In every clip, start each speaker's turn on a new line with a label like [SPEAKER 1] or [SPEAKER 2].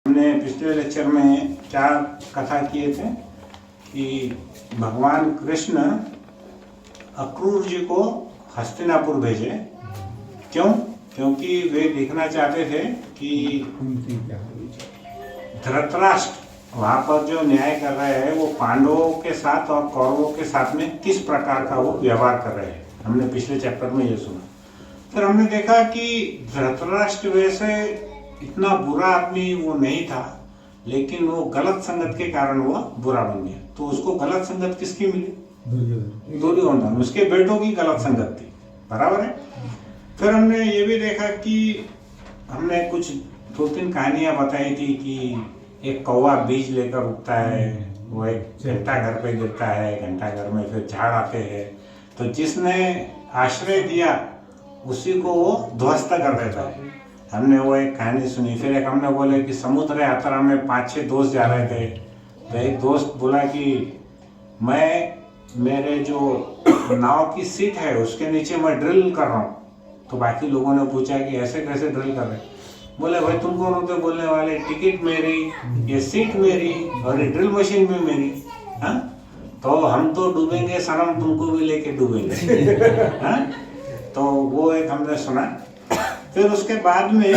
[SPEAKER 1] हमने पिछले लेक्चर में क्या कथा किए थे कि भगवान कृष्ण अक्रूर जी को हस्तिनापुर भेजे। क्यों? क्योंकि वे देखना चाहते थे कि धृतराष्ट्र वहां पर जो न्याय कर रहे हैं वो पांडवों के साथ और कौरवों के साथ में किस प्रकार का वो व्यवहार कर रहे हैं। हमने पिछले चैप्टर में ये सुना। फिर हमने देखा कि धृतराष्ट्र वैसे इतना बुरा आदमी वो नहीं था, लेकिन वो गलत संगत के कारण वो बुरा बन गया। तो उसको गलत संगत किसकी मिली? दुर्योधन, उसके बेटों की गलत संगत थी। बराबर है। फिर हमने ये भी देखा कि हमने कुछ 2-3 कहानियां बताई थी कि एक कौवा बीज लेकर उगता है, वो एक घंटा घर पे गिरता है, घंटा घर में फिर झाड़ आते हैं, तो जिसने आश्रय दिया उसी को वो ध्वस्त कर देता है। हमने वो एक कहानी सुनी। फिर एक हमने बोले कि समुद्र यात्रा में 5-6 दोस्त जा रहे थे, तो एक दोस्त बोला कि मैं मेरे जो नाव की सीट है उसके नीचे मैं ड्रिल कर रहा हूँ। तो बाकी लोगों ने पूछा कि ऐसे कैसे ड्रिल कर रहे? बोले भाई तुम कौन होते बोलने वाले? टिकट मेरी, ये सीट मेरी और ये ड्रिल मशीन भी मेरी। हाँ, तो हम तो डूबेंगे सनम, तुमको भी लेके डूबेंगे। हाँ, तो वो एक हमने सुना। फिर उसके बाद में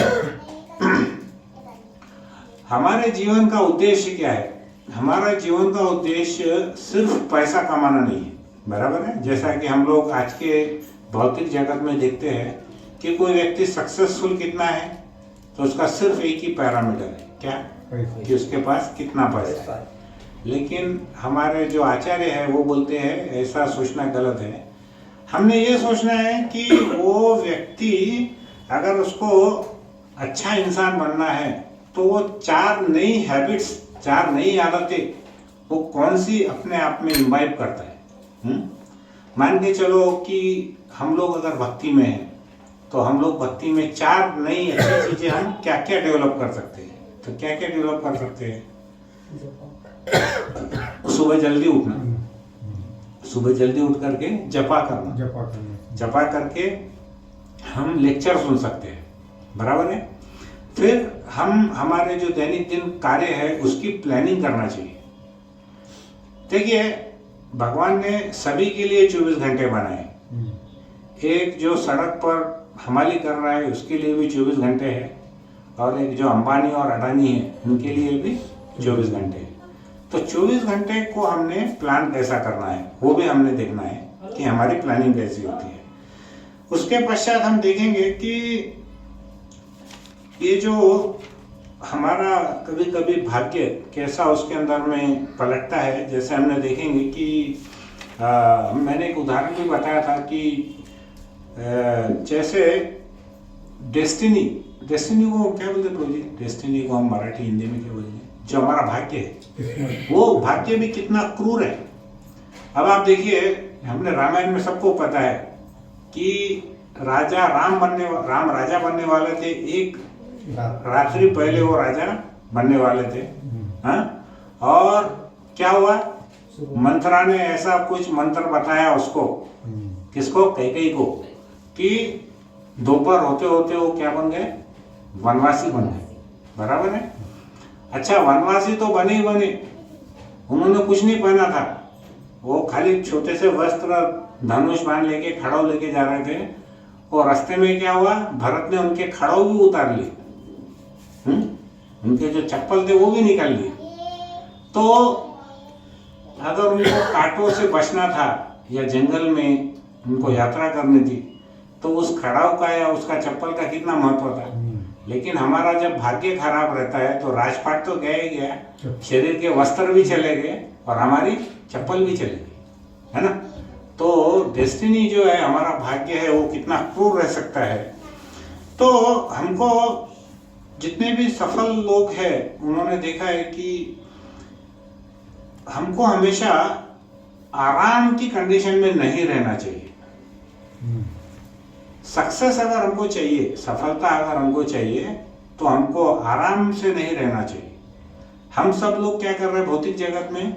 [SPEAKER 1] हमारे जीवन का उद्देश्य क्या है? हमारा जीवन का उद्देश्य सिर्फ पैसा कमाना नहीं है। बराबर है। जैसा कि हम लोग आज के भौतिक जगत में देखते हैं कि कोई व्यक्ति सक्सेसफुल कितना है, तो उसका सिर्फ एक ही पैरामीटर है, क्या? कि उसके पास कितना पैसा है। लेकिन हमारे जो आचार्य है वो बोलते हैं ऐसा सोचना गलत है। हमने ये सोचना है कि वो व्यक्ति अगर उसको अच्छा इंसान बनना है तो वो 4 नई हैबिट्स, 4 नई आदतें वो कौन सी अपने आप में इम्बाइब करता है। मान के चलो कि हम लोग अगर भक्ति में हैं तो हम लोग भक्ति में 4 नई अच्छी चीजें हम क्या क्या डेवलप कर सकते हैं। तो क्या क्या डेवलप कर सकते हैं? सुबह जल्दी उठना, सुबह जल्दी उठ करके जपा करना, जपा करके हम लेक्चर सुन सकते हैं। बराबर है। फिर हम हमारे जो दैनिक दिन कार्य है उसकी प्लानिंग करना चाहिए। देखिए, भगवान ने सभी के लिए 24 घंटे बनाए। एक जो सड़क पर हमाली कर रहा है उसके लिए भी 24 घंटे है, और एक जो अंबानी और अडानी है उनके लिए भी 24 घंटे है। तो 24 घंटे को हमने प्लान कैसा करना है वो भी हमने देखना है कि हमारी प्लानिंग कैसी होती है। उसके पश्चात हम देखेंगे कि ये जो हमारा कभी कभी भाग्य कैसा उसके अंदर में पलटता है। जैसे हमने देखेंगे कि मैंने एक उदाहरण भी बताया था कि जैसे डेस्टिनी को क्या बोलते प्रभु जी? डेस्टिनी को हम मराठी हिंदी में क्या बोलेंगे? जो हमारा भाग्य है, वो भाग्य भी कितना क्रूर है। अब आप देखिए, हमने रामायण में सबको पता है कि राम राजा बनने वाले थे। एक रात्रि पहले वो राजा बनने वाले थे। हाँ, और क्या हुआ? मंत्रा ने ऐसा कुछ मंत्र बताया उसको, किसको? कैकेयी को, कि दोपहर होते होते वो क्या बन गए? वनवासी बन गए। बराबर है। अच्छा, वनवासी तो बने ही बने, उन्होंने कुछ नहीं पहना था, वो खाली छोटे से वस्त्र, धनुष बाण लेके, खड़ाऊ लेके जा रहे थे। और रास्ते में क्या हुआ? भरत ने उनके खड़ाऊ भी उतार लिए, उनके जो चप्पल थे वो भी निकाल लिए। तो अगर उनको कांटों से बचना था या जंगल में उनको यात्रा करनी थी तो उस खड़ाऊ का या उसका चप्पल का कितना महत्व था। लेकिन हमारा जब भाग्य खराब रहता है तो राजपाट तो गया ही गया, शरीर के वस्त्र भी चले गए और हमारी चप्पल भी चली गई, है ना। तो डेस्टिनी जो है, हमारा भाग्य है, वो कितना क्रूर रह सकता है। तो हमको जितने भी सफल लोग हैं उन्होंने देखा है कि हमको हमेशा आराम की कंडीशन में नहीं रहना चाहिए। सक्सेस अगर हमको चाहिए, सफलता अगर हमको चाहिए, तो हमको आराम से नहीं रहना चाहिए। हम सब लोग क्या कर रहे हैं भौतिक जगत में?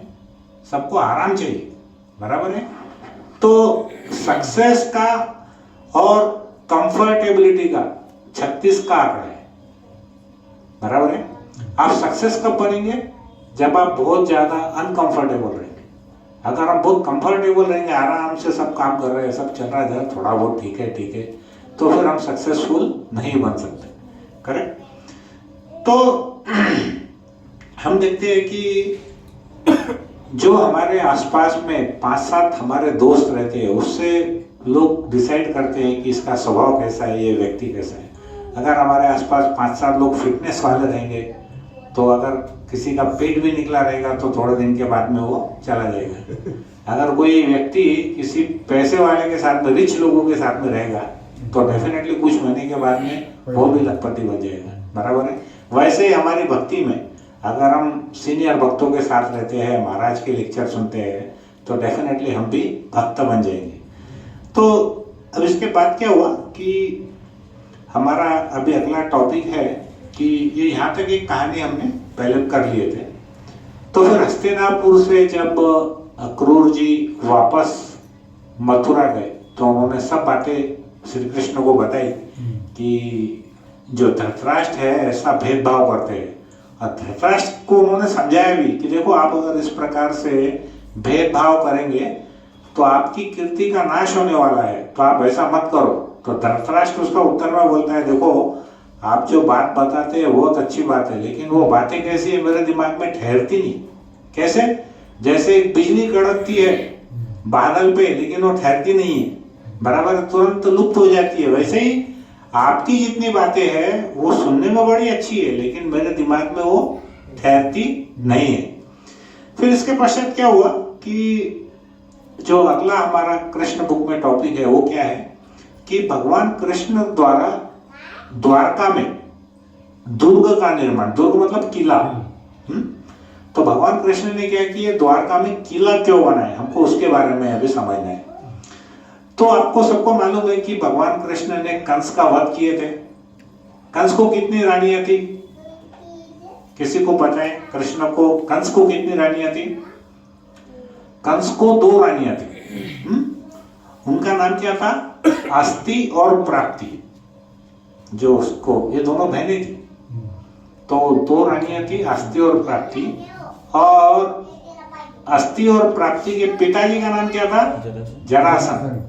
[SPEAKER 1] सबको आराम चाहिए। बराबर है। तो सक्सेस का और कंफर्टेबिलिटी का 36 का आंकड़ा है। बराबर है। आप सक्सेस कब बनेंगे? जब आप बहुत ज्यादा अनकंफर्टेबल रहेंगे। अगर हम बहुत कंफर्टेबल रहेंगे, आराम से सब काम कर रहे हैं, सब चल रहा है, थोड़ा बहुत ठीक है, तो फिर हम सक्सेसफुल नहीं बन सकते। करेक्ट? तो हम देखते हैं कि जो हमारे आसपास में 5-7 हमारे दोस्त रहते हैं, उससे लोग डिसाइड करते हैं कि इसका स्वभाव कैसा है, ये व्यक्ति कैसा है। अगर हमारे आसपास 5-7 लोग फिटनेस वाले रहेंगे, तो अगर किसी का पेट भी निकला रहेगा तो थोड़े दिन के बाद में वो चला जाएगा। अगर कोई व्यक्ति किसी पैसे वाले के साथ में, रिच लोगों के साथ में रहेगा, तो डेफिनेटली कुछ महीने के बाद में वो भी लखपति बन जाएगा। बराबर है? वैसे ही हमारी भक्ति में अगर हम सीनियर भक्तों के साथ रहते हैं, महाराज के लेक्चर सुनते हैं, तो डेफिनेटली हम भी भक्त बन जाएंगे। तो अब इसके बाद क्या हुआ कि हमारा अभी अगला टॉपिक है कि ये यहाँ तक एक कहानी हमने पहले कर लिए थे। तो फिर हस्तिनापुर से जब अक्रूर जी वापस मथुरा गए, तो उन्होंने सब बातें श्री कृष्ण को बताई कि जो धृतराष्ट्र है ऐसा भेदभाव करते हैं। और धृतराष्ट्र को उन्होंने समझाया भी कि देखो, आप अगर इस प्रकार से भेदभाव करेंगे तो आपकी कीर्ति का नाश होने वाला है, तो आप ऐसा मत करो। तो धृतराष्ट्र उसका उत्तर में बोलता है, देखो आप जो बात बताते हैं बहुत अच्छी बात है, लेकिन वो बातें कैसी है, मेरे दिमाग में ठहरती नहीं। कैसे? जैसे बिजली कड़कती है बादल पे, लेकिन वो ठहरती नहीं है, बराबर, तुरंत लुप्त हो जाती है। वैसे ही आपकी जितनी बातें हैं वो सुनने में बड़ी अच्छी है, लेकिन मेरे दिमाग में वो ठहरती नहीं है। फिर इसके पश्चात क्या हुआ कि जो अगला हमारा कृष्ण बुक में टॉपिक है वो क्या है कि भगवान कृष्ण द्वारा द्वारका में दुर्ग का निर्माण, दुर्ग मतलब किला। तो भगवान कृष्ण ने क्या किया, द्वारका में किला क्यों बनाया, हमको उसके बारे में अभी समझना है। तो आपको सबको मालूम है कि भगवान कृष्ण ने कंस का वध किए थे। कंस को कितनी रानियां थी? किसी को पता है? कृष्ण को, कंस को कितनी रानियां थी? कंस को 2 रानियां थी। उनका नाम क्या था? अस्ति और प्राप्ति। जो उसको, ये दोनों बहनें थी। तो 2 रानियां थी, अस्ति और प्राप्ति। और अस्ति और प्राप्ति के पिताजी का नाम क्या था? जरासंध।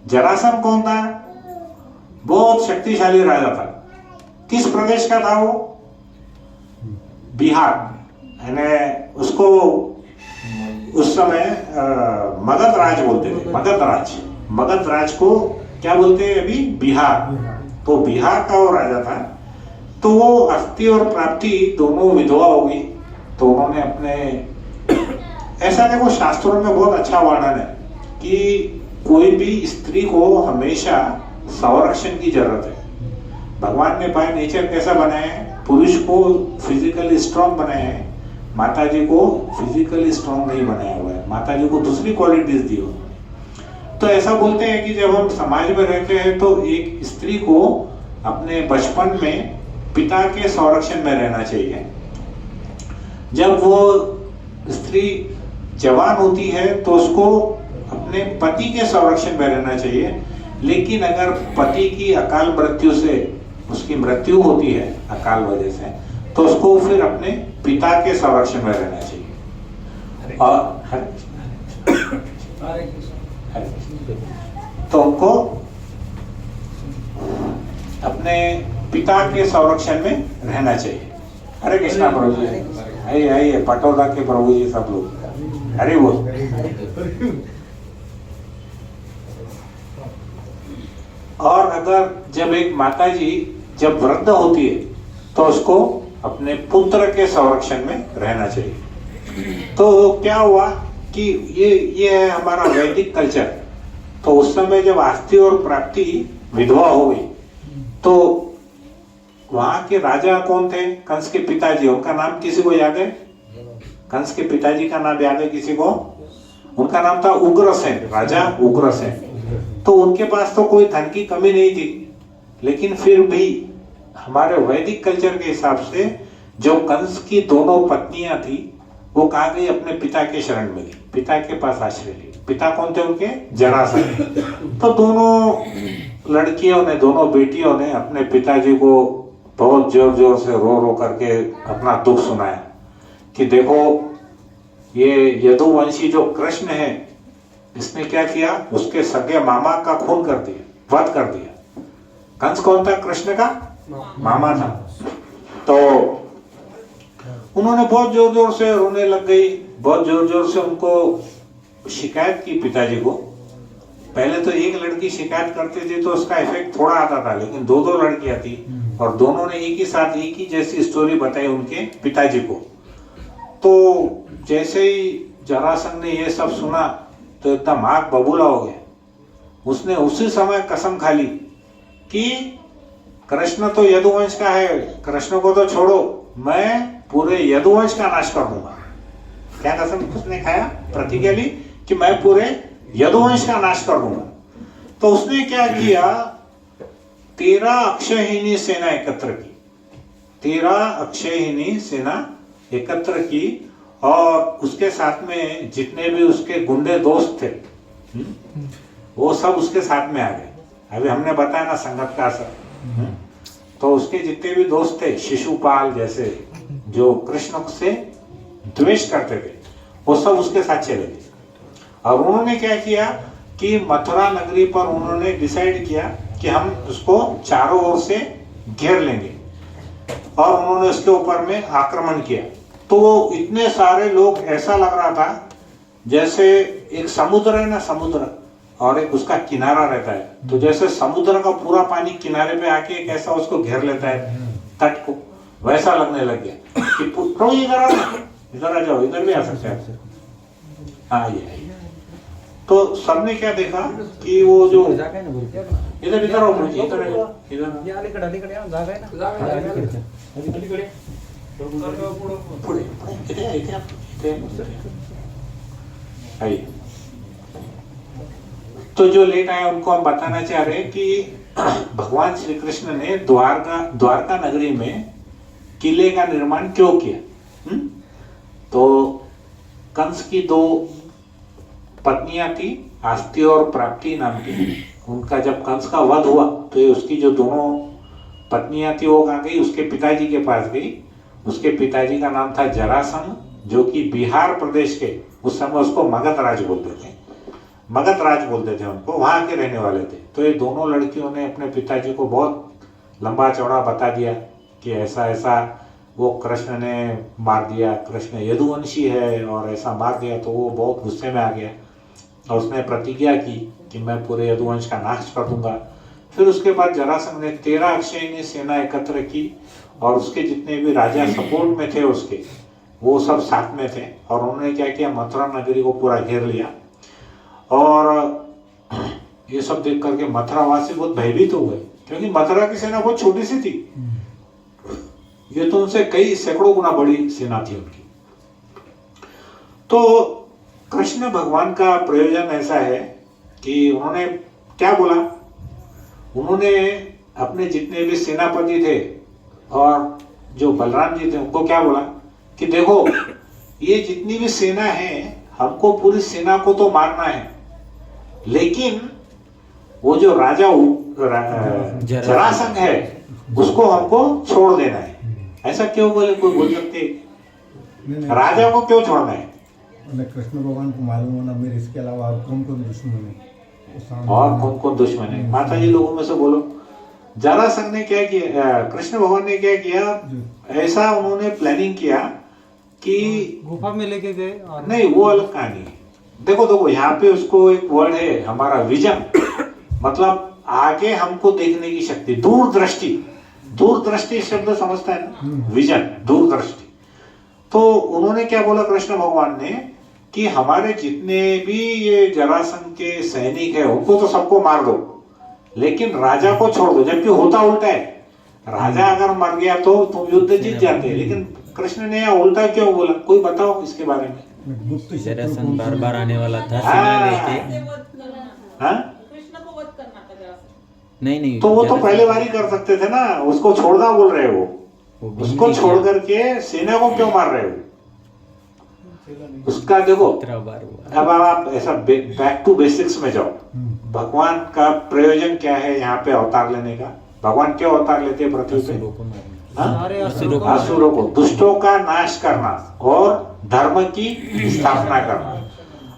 [SPEAKER 1] जरासंध कौन था? बहुत शक्तिशाली राजा था। किस प्रदेश का था वो? बिहार। यानी उसको उस समय मगध राज बोलते थे। मगध राज को क्या बोलते हैं अभी? बिहार। तो बिहार का वो राजा था। तो वो अस्ति और प्राप्ति दोनों विधवा हो गई। तो उन्होंने अपने, ऐसा देखो शास्त्रों में बहुत अच्छा वर्णन है कि कोई भी स्त्री को हमेशा संरक्षण की जरूरत है। भगवान ने बाय नेचर कैसा बनाया है? पुरुष को फिजिकली स्ट्रांग बनाया है, माता जी को फिजिकली स्ट्रांग नहीं बनाया हुआ है, माता जी को दूसरी क्वालिटीज दी हो। तो ऐसा बोलते हैं कि जब हम समाज में रहते हैं तो एक स्त्री को अपने बचपन में पिता के संरक्षण में रहना चाहिए। जब वो स्त्री जवान होती है तो उसको अपने पति के संरक्षण में रहना चाहिए। लेकिन अगर पति की अकाल मृत्यु से उसकी मृत्यु होती है अकाल वजह से, तो उसको फिर अपने पिता के संरक्षण में रहना चाहिए। और तो उनको अपने पिता के संरक्षण में रहना चाहिए। हरे कृष्णा प्रभु जी, आइए पटोदा के प्रभु जी सब लोग, हरे बोल। और अगर जब एक माता जी जब वृद्ध होती है तो उसको अपने पुत्र के संरक्षण में रहना चाहिए। तो क्या हुआ कि ये है हमारा वैदिक कल्चर। तो उस समय जब आस्ति और प्राप्ति विधवा हो गई तो वहां के राजा कौन थे? कंस के पिताजी। उनका नाम किसी को याद है? कंस के पिताजी का नाम याद है किसी को? उनका नाम था उग्रसेन, राजा उग्रसेन। तो उनके पास तो कोई धन की कमी नहीं थी, लेकिन फिर भी हमारे वैदिक कल्चर के हिसाब से जो कंस की दोनों पत्नियां थी वो कहा गई अपने पिता के शरण में गई, पिता के पास आश्रय ली। पिता कौन थे उनके? जरासंध। तो दोनों लड़कियों ने, दोनों बेटियों ने अपने पिताजी को बहुत जोर जोर से रो रो करके अपना दुख सुनाया कि देखो ये यदुवंशी जो कृष्ण है, इसने क्या किया, उसके सगे मामा का खून कर दिया, वध कर दिया। कंस कौन था? कृष्ण का मामा था। तो उन्होंने बहुत जोर जोर से रोने लग गई, बहुत जोर जोर से उनको शिकायत की पिताजी को। पहले तो एक लड़की शिकायत करती थी तो उसका इफेक्ट थोड़ा आता था, लेकिन दो दो लड़कियां थी और दोनों ने एक ही साथ एक ही जैसी स्टोरी बताई उनके पिताजी को। तो जैसे ही जरासंध ने ये सब सुना तो एकदम आग बबूला हो गया। उसने उसी समय कसम खा ली कि कृष्ण तो यदुवंश का है, कृष्ण को तो छोड़ो, मैं पूरे यदुवंश का नाश कर दूंगा। क्या कसम उसने खाया? प्रतिज्ञा ली कि मैं पूरे यदुवंश का नाश कर दूंगा। तो उसने क्या किया, 13 अक्षयहिनी सेना एकत्र की, 13 अक्षयहिनी सेना एकत्र की और उसके साथ में जितने भी उसके गुंडे दोस्त थे वो सब उसके साथ में आ गए। अभी हमने बताया ना संगत का असर। तो उसके जितने भी दोस्त थे, शिशुपाल जैसे जो कृष्ण से द्वेष करते थे, वो सब उसके साथ चले गए। और उन्होंने क्या किया कि मथुरा नगरी पर उन्होंने डिसाइड किया कि हम उसको चारों ओर से घेर लेंगे और उन्होंने उसके ऊपर में आक्रमण किया। तो वो इतने सारे लोग, ऐसा लग रहा था जैसे एक समुद्र है ना, समुद्र और एक उसका किनारा रहता है, तो जैसे समुद्र का पूरा पानी किनारे पे आके कैसा उसको घेर लेता है तट को, वैसा लगने लग गया कि प्रभु इधर आओ, इधर आ जाओ, इधर भी आ सकते हैं। हाँ ये तो सबने क्या देखा कि वो जो इधर इधर आओ, आइए। तो जो लेट आए उनको हम बताना चाह रहे हैं कि भगवान श्री कृष्ण ने द्वारका नगरी में किले का निर्माण क्यों किया। तो कंस की 2 पत्नियां थी, आस्ती और प्राप्ति नाम की। उनका जब कंस का वध हुआ तो ये उसकी जो दोनों पत्नियां थी वो कहाँ गई, उसके पिताजी के पास गई। उसके पिताजी का नाम था जरासंध, जो कि बिहार प्रदेश के, उस समय उसको मगध राज बोलते थे, मगध राज बोलते थे उनको, वहां के रहने वाले थे। तो ये दोनों लड़कियों ने अपने पिताजी को बहुत लंबा चौड़ा बता दिया कि ऐसा ऐसा वो कृष्ण ने मार दिया, कृष्ण यदुवंशी है और ऐसा मार दिया। तो वो बहुत गुस्से में आ गया और उसने प्रतिज्ञा की कि मैं पूरे यदुवंश का नाश कर दूंगा। फिर उसके बाद जरासंध ने 13 अक्षयहिनी सेना एकत्र की और उसके जितने भी राजा सपोर्ट में थे उसके, वो सब साथ में थे और उन्होंने क्या किया, मथुरा नगरी को पूरा घेर लिया। और ये सब देख करके मथुरावासी बहुत भयभीत हो गए, क्योंकि मथुरा की सेना बहुत छोटी सी थी, ये तो उनसे कई सैकड़ों गुना बड़ी सेना थी उनकी। तो कृष्ण भगवान का प्रयोजन ऐसा है कि उन्होंने क्या बोला, उन्होंने अपने जितने भी सेनापति थे और जो बलराम जी थे उनको क्या बोला कि देखो ये जितनी भी सेना है, हमको पूरी सेना को तो मारना है, लेकिन वो जो राजा जरासंध है उसको हमको छोड़ देना है। ऐसा क्यों बोले, कोई बोल सकते राजा को क्यों छोड़ना है?
[SPEAKER 2] कृष्ण भगवान को मालूम होना मेरे, इसके अलावा और कौन कौन दुश्मन है,
[SPEAKER 1] और कौन कौन दुश्मन है? माता जी लोगों में से बोलो। जरासंध ने क्या किया, कृष्ण भगवान ने क्या किया, ऐसा उन्होंने प्लानिंग किया कि
[SPEAKER 3] गुफा में लेके गए और
[SPEAKER 1] नहीं, वो अलग कहानी है। देखो देखो यहाँ पे उसको एक वर्ड है हमारा विजन, मतलब आगे हमको देखने की शक्ति, दूरदृष्टि। दूरदृष्टि शब्द समझता है ना, विजन, दूरदृष्टि। तो उन्होंने क्या बोला कृष्ण भगवान ने कि हमारे जितने भी ये जरासंध के सैनिक है उनको तो सबको मार दो, लेकिन राजा को छोड़ दो। जबकि होता उल्टा है, राजा अगर मर गया तो तुम युद्ध जीत जाते हैं, लेकिन कृष्ण ने यहाँ उल्टा क्यों बोला, कोई बताओ इसके बारे में।
[SPEAKER 3] जरासंध बार बार आने वाला था सेना लेके।
[SPEAKER 4] कृष्ण को वध करना था जरासंध।
[SPEAKER 3] नहीं
[SPEAKER 1] तो वो तो पहले बार ही कर सकते थे ना, उसको छोड़ना बोल रहे हो, उसको छोड़ करके सेना को क्यों मार रहे हो? उसका देखो, अब आप ऐसा बैक टू बेसिक्स में जाओ, भगवान का प्रयोजन क्या है यहाँ पे अवतार लेने का। भगवान क्या अवतार लेते हैं पृथ्वी पे?
[SPEAKER 3] असुरों को मारने।
[SPEAKER 1] हाँ?
[SPEAKER 3] असुरों को
[SPEAKER 1] असुरों को, दुष्टों का नाश करना और धर्म की स्थापना करना।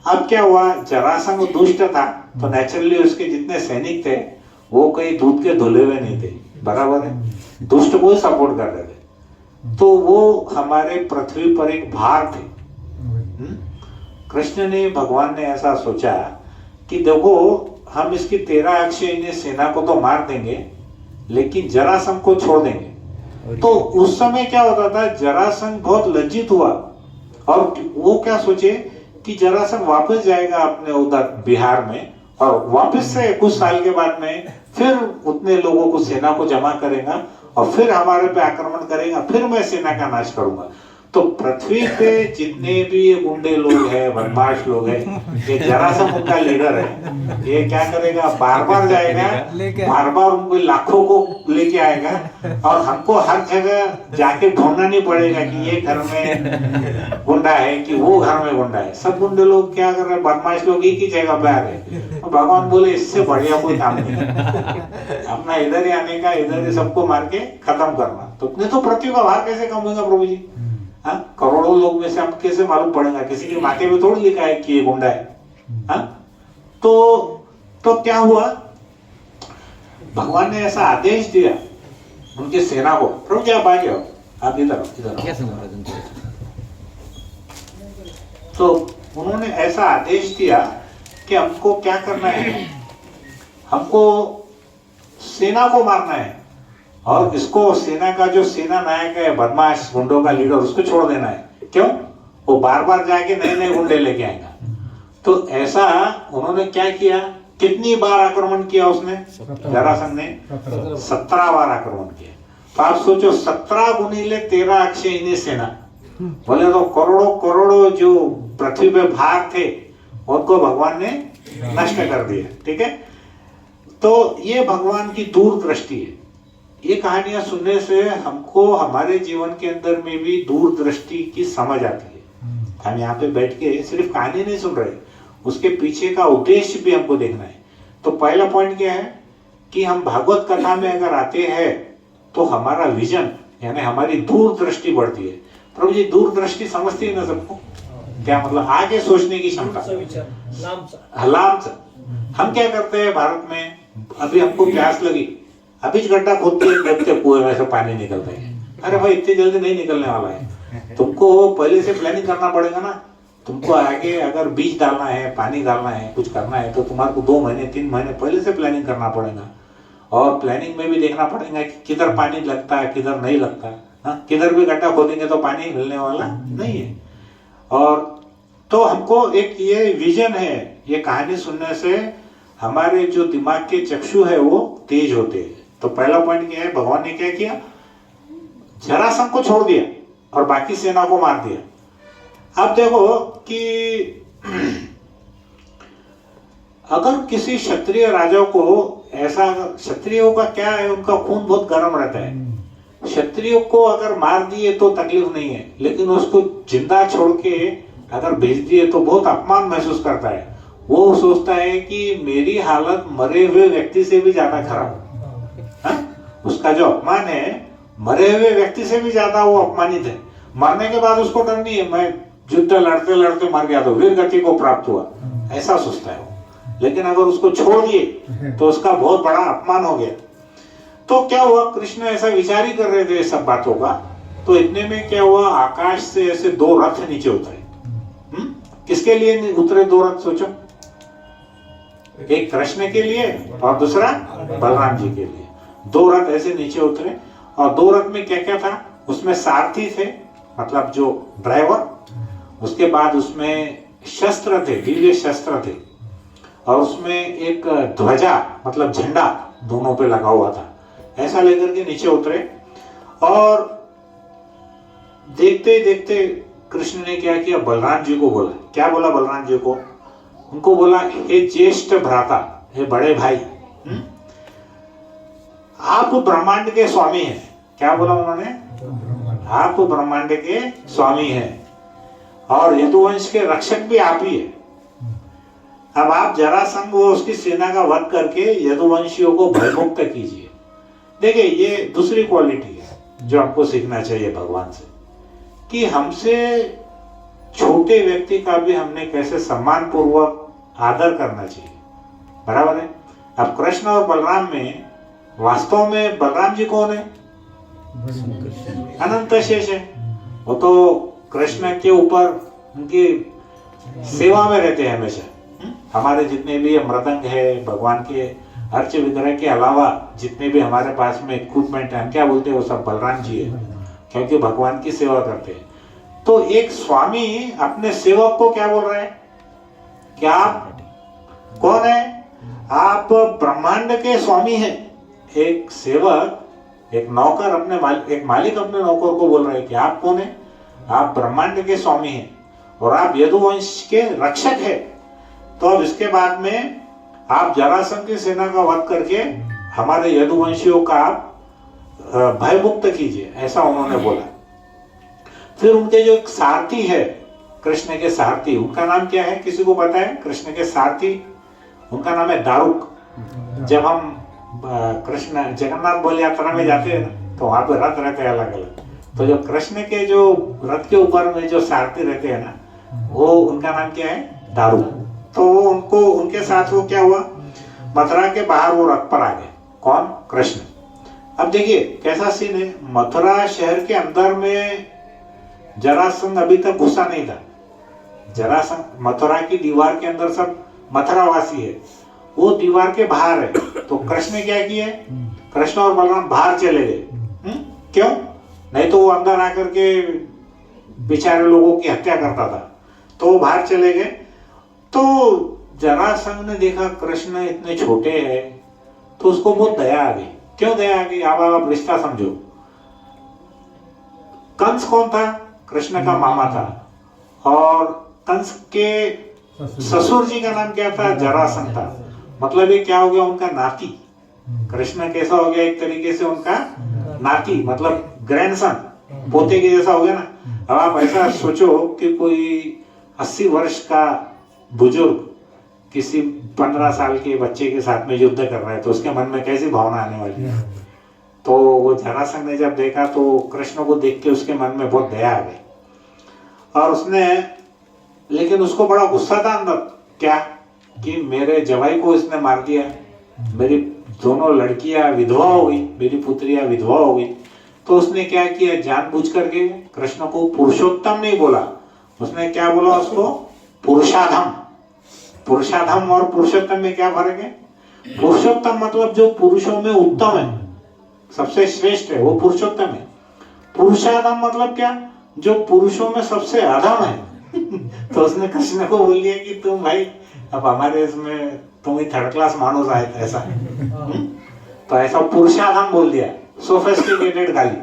[SPEAKER 1] अब क्या हुआ, जरासंध दुष्ट था तो नेचुरली उसके जितने सैनिक थे वो कहीं दूध के धुले हुए नहीं थे, बराबर है, दुष्ट को सपोर्ट कर रहे थे, तो वो हमारे पृथ्वी पर एक भार थे। कृष्ण ने, भगवान ने ऐसा सोचा कि देखो हम इसकी 13 अक्षयिणी सेना को तो मार देंगे लेकिन जरासंध को छोड़ देंगे। तो उस समय क्या होता था, जरासंध बहुत लज्जित हुआ और वो क्या सोचे कि जरासंध वापस जाएगा अपने उधर बिहार में और वापस से कुछ साल के बाद में फिर उतने लोगों को, सेना को जमा करेगा और फिर हमारे पे आक्रमण करेगा, फिर मैं सेना का नाश करूंगा। तो पृथ्वी पे जितने भी ये गुंडे लोग हैं, बदमाश लोग हैं, ये जरासंध उनका लीडर है। ये क्या करेगा, बार बार जाएगा, बार बार उनको लाखों को लेके आएगा और हमको हर जगह जाके ढूंढना नहीं पड़ेगा कि ये घर में गुंडा है कि वो घर में गुंडा है। सब गुंडे लोग क्या कर रहे हैं, बदमाश लोग एक ही जगह पे आ गए। तो भगवान बोले इससे बढ़िया कोई काम नहीं है, अपना इधर ही आने का, इधर ही सबको मार के खत्म करना। तो नहीं तो पृथ्वी का भार कैसे कम होगा प्रभु जी? हाँ, करोड़ों लोग में से हम कैसे मालूम पड़ेगा? किसी के माथे में थोड़ी लिखा है कि ये गुंडा है। हाँ? तो क्या हुआ, भगवान ने ऐसा आदेश दिया उनकी सेना को, प्रभु जी आप आ जाओ, आप इधर। तो उन्होंने ऐसा आदेश दिया कि हमको क्या करना है, हमको सेना को मारना है और इसको, सेना का जो सेना नायक है, बदमाश गुंडों का लीडर, उसको छोड़ देना है। क्यों? वो बार बार जाके नए नए गुंडे लेके आएगा। तो ऐसा उन्होंने क्या किया, कितनी बार आक्रमण किया उसने, जरासंध ने 17 बार आक्रमण किया। तो आप सोचो 17 गुणिले 13 अक्षयिणी सेना, बोले तो करोड़ों करोड़ों जो पृथ्वी पे भाग थे उनको भगवान ने नष्ट कर दिया। ठीक है, तो ये भगवान की दूरदृष्टि है। ये कहानियां सुनने से हमको हमारे जीवन के अंदर में भी दूरदृष्टि की समझ आती है। हम यहाँ पे बैठ के सिर्फ कहानी नहीं सुन रहे, उसके पीछे का उद्देश्य भी हमको देखना है। तो पहला पॉइंट क्या है कि हम भागवत कथा में अगर आते हैं तो हमारा विजन यानी हमारी दूरदृष्टि बढ़ती है। प्रभु जी दूरदृष्टि समझती है ना सबको, क्या मतलब आगे सोचने की क्षमता, लामच। हम क्या करते हैं भारत में, अभी हमको प्यास लगी, अभी गड्ढा खोदते देखते कुएं में से पानी निकलता है। अरे भाई इतनी जल्दी नहीं निकलने वाला है, तुमको पहले से प्लानिंग करना पड़ेगा ना। तुमको आगे अगर बीज डालना है, पानी डालना है, कुछ करना है तो तुम्हारे को 2 महीने 3 महीने पहले से प्लानिंग करना पड़ेगा। और प्लानिंग में भी देखना पड़ेगा कि किधर पानी लगता है, किधर नहीं लगता। हाँ, किधर भी गड्ढा खोदेंगे तो पानी मिलने वाला नहीं है। और तो हमको एक ये विजन है, ये कहानी सुनने से हमारे जो दिमाग के चक्षु है वो तेज होते हैं। तो पहला पॉइंट क्या है, भगवान ने क्या किया, जरासंध को छोड़ दिया और बाकी सेना को मार दिया। अब देखो कि अगर किसी क्षत्रिय राजा को ऐसा, क्षत्रियों का क्या है, उनका खून बहुत गर्म रहता है। क्षत्रियों को अगर मार दिए तो तकलीफ नहीं है, लेकिन उसको जिंदा छोड़ के अगर भेज दिए तो बहुत अपमान महसूस करता है। वो सोचता है कि मेरी हालत मरे हुए व्यक्ति से भी ज्यादा खराब है। उसका जो अपमान है मरे हुए व्यक्ति से भी ज्यादा वो अपमानित है। मरने के बाद उसको डर नहीं है, मैं युद्ध लड़ते लड़ते मर गया तो वीर गति को प्राप्त हुआ, ऐसा सोचता है वो। लेकिन अगर उसको छोड़ दिए तो उसका बहुत बड़ा अपमान हो गया। तो क्या हुआ, कृष्ण ऐसा विचार ही कर रहे थे सब बातों का। तो इतने में क्या हुआ, आकाश से ऐसे 2 रथ नीचे उतरे। किसके लिए उतरे 2 रथ सोचो, एक कृष्ण के लिए और दूसरा बलराम जी के लिए। 2 रथ ऐसे नीचे उतरे और 2 रथ में क्या क्या था, उसमें सारथी थे, मतलब जो ड्राइवर, उसके बाद उसमें शस्त्र थे, दिव्य शस्त्र थे, और उसमें एक ध्वजा मतलब झंडा दोनों पे लगा हुआ था। ऐसा लेकर के नीचे उतरे और देखते देखते कृष्ण ने क्या किया, बलराम जी को बोला। क्या बोला बलराम जी को? उनको बोला, हे ज्येष्ठ भ्राता, हे बड़े भाई, आप ब्रह्मांड के स्वामी हैं। क्या बोला उन्होंने? आप ब्रह्मांड के स्वामी हैं और यदुवंश के रक्षक भी आप ही है। अब आप जरासंध वो उसकी सेना का वध करके यदुवंशियों को भयमुक्त कीजिए। देखिए ये दूसरी क्वालिटी है जो हमको सीखना चाहिए भगवान से, कि हमसे छोटे व्यक्ति का भी हमने कैसे सम्मान पूर्वक आदर करना चाहिए। बराबर है। अब कृष्ण और बलराम में वास्तव में बलराम जी कौन है? अनंत शेष है। वो तो कृष्ण के ऊपर उनकी सेवा में रहते हैं हमेशा। हमारे जितने भी मृदंग है, भगवान के अर्च विग्रह के अलावा जितने भी हमारे पास में इक्विपमेंट है, हम क्या बोलते हैं, वो सब बलराम जी है, क्योंकि भगवान की सेवा करते हैं। तो एक स्वामी अपने सेवक को क्या बोल रहे हैं? क्या आप कौन है? आप ब्रह्मांड के स्वामी हैं। एक सेवक, एक नौकर अपने एक मालिक अपने नौकर को बोल रहे हैं कि आप कौन है? आप ब्रह्मांड के स्वामी हैं और आप यदुवंश के रक्षक हैं। तो अब इसके बाद में आप जरासंध की सेना का वध करके हमारे यदुवंशियों का आप भयमुक्त कीजिए, ऐसा उन्होंने बोला। फिर उनके जो एक सारथी है, कृष्ण के सारथी, उनका नाम क्या है? किसी को पता है? कृष्ण के सारथी, उनका नाम है दारुक। जब हम कृष्ण जगन्नाथ बल यात्रा में जाते हैं ना, तो वहां पे रथ रहते हैं अलग अलग। तो जो कृष्ण के जो रथ के ऊपर में जो सारथी रहते हैं ना, वो उनका नाम क्या है? दारुक। तो वो उनको उनके साथ वो क्या हुआ, मथुरा के बाहर वो रथ पर आ गए। कौन? कृष्ण। अब देखिए कैसा सीन है, मथुरा शहर के अंदर में जरासंध अभी तक घुसा नहीं था। जरासंध मथुरा की दीवार के अंदर सब मथुरावासी है, वो दीवार के बाहर है। तो कृष्ण ने क्या किया? कृष्ण और बलराम बाहर चले गए। क्यों? नहीं तो वो अंदर आकर के बेचारे लोगों की हत्या करता था, तो वो बाहर चले गए। तो जरासंध ने देखा कृष्ण इतने छोटे हैं, तो उसको बहुत दया आ गई। क्यों दया आ गई? आप रिश्ता समझो। कंस कौन था? कृष्ण का मामा था, और कंस के ससुर जी का नाम क्या था? जरासंध था। मतलब ये क्या हो गया? उनका नाती। कृष्ण कैसा हो गया? एक तरीके से उनका नाती, मतलब ग्रैंडसन, पोते के जैसा हो गया ना। अब आप ऐसा सोचो कि कोई 80 वर्ष का बुजुर्ग किसी 15 साल के बच्चे के साथ में युद्ध कर रहा है, तो उसके मन में कैसी भावना आने वाली है। तो वो जरासंध ने जब देखा, तो कृष्ण को देख के उसके मन में बहुत दया आ गई, और उसने, लेकिन उसको बड़ा गुस्सा था अंदर, क्या कि मेरे जवाई को इसने मार दिया, मेरी दोनों लड़कियां विधवा हो गई, मेरी पुत्रियां विधवा हो गई। तो उसने क्या किया, जानबूझ करके कृष्ण को पुरुषोत्तम नहीं बोला, उसने क्या बोला उसको? पुरुषाधम। पुरुषाधम और पुरुषोत्तम में क्या फर्क है? पुरुषोत्तम मतलब जो पुरुषों में उत्तम है, सबसे श्रेष्ठ है, वो पुरुषोत्तम है। पुरुषाधम मतलब क्या? जो पुरुषों में सबसे अधम है। तो उसने कृष्ण को बोल दिया कि तुम भाई अब हमारे इसमें तुम ही थर्ड क्लास मानुस आए, ऐसा। तो ऐसा पुरुषाधम बोल दिया, सोफिस्टिकेटेड गाली।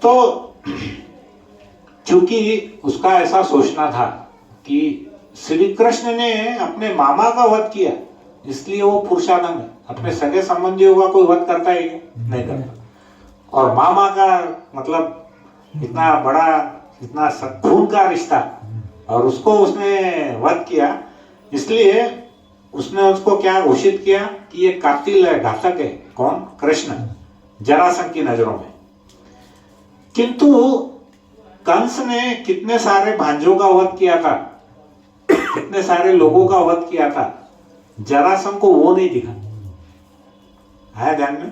[SPEAKER 1] तो क्योंकि उसका ऐसा सोचना था कि श्री कृष्ण ने अपने मामा का वध किया, इसलिए वो पुरुषाधम है। अपने सगे संबंधियों का कोई वध करता है क्या? नहीं करता। और मामा का मतलब इतना बड़ा, इतना खून का रिश्ता, और उसको उसने वध किया, इसलिए उसने उसको क्या घोषित किया कि ये कातिल है, घातक है। कौन? कृष्ण, जरासंध की नजरों में। किंतु कंस ने कितने सारे भांजों का वध किया था, कितने सारे लोगों का वध किया था, जरासंध को वो नहीं दिखा। आया ध्यान में?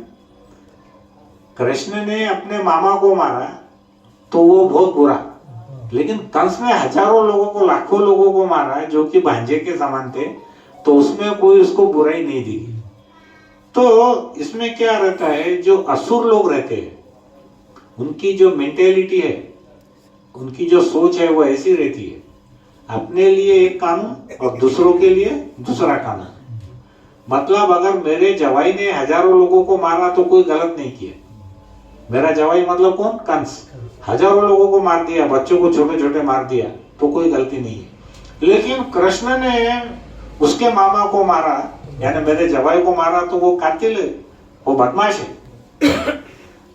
[SPEAKER 1] कृष्ण ने अपने मामा को मारा तो वो बहुत बुरा, लेकिन कंस ने हजारों लोगों को, लाखों लोगों को मारा है जो कि भांजे के समान थे, तो उसमें कोई उसको बुराई नहीं दिखी। तो इसमें क्या रहता है, जो असुर लोग रहते हैं उनकी जो मेंटेलिटी है, उनकी जो सोच है, वो ऐसी रहती है, अपने लिए एक कानून और दूसरों के लिए दूसरा कानून। मतलब अगर मेरे जवाई ने हजारों लोगों को मारा तो कोई गलत नहीं किया। मेरा जवाई मतलब कौन? कंस। हजारों लोगों को मार दिया, बच्चों को छोटे छोटे मार दिया, तो कोई गलती नहीं है। लेकिन कृष्ण ने उसके मामा को मारा, यानी मेरे जवाई को मारा, तो वो कातिल है, वो बदमाश है।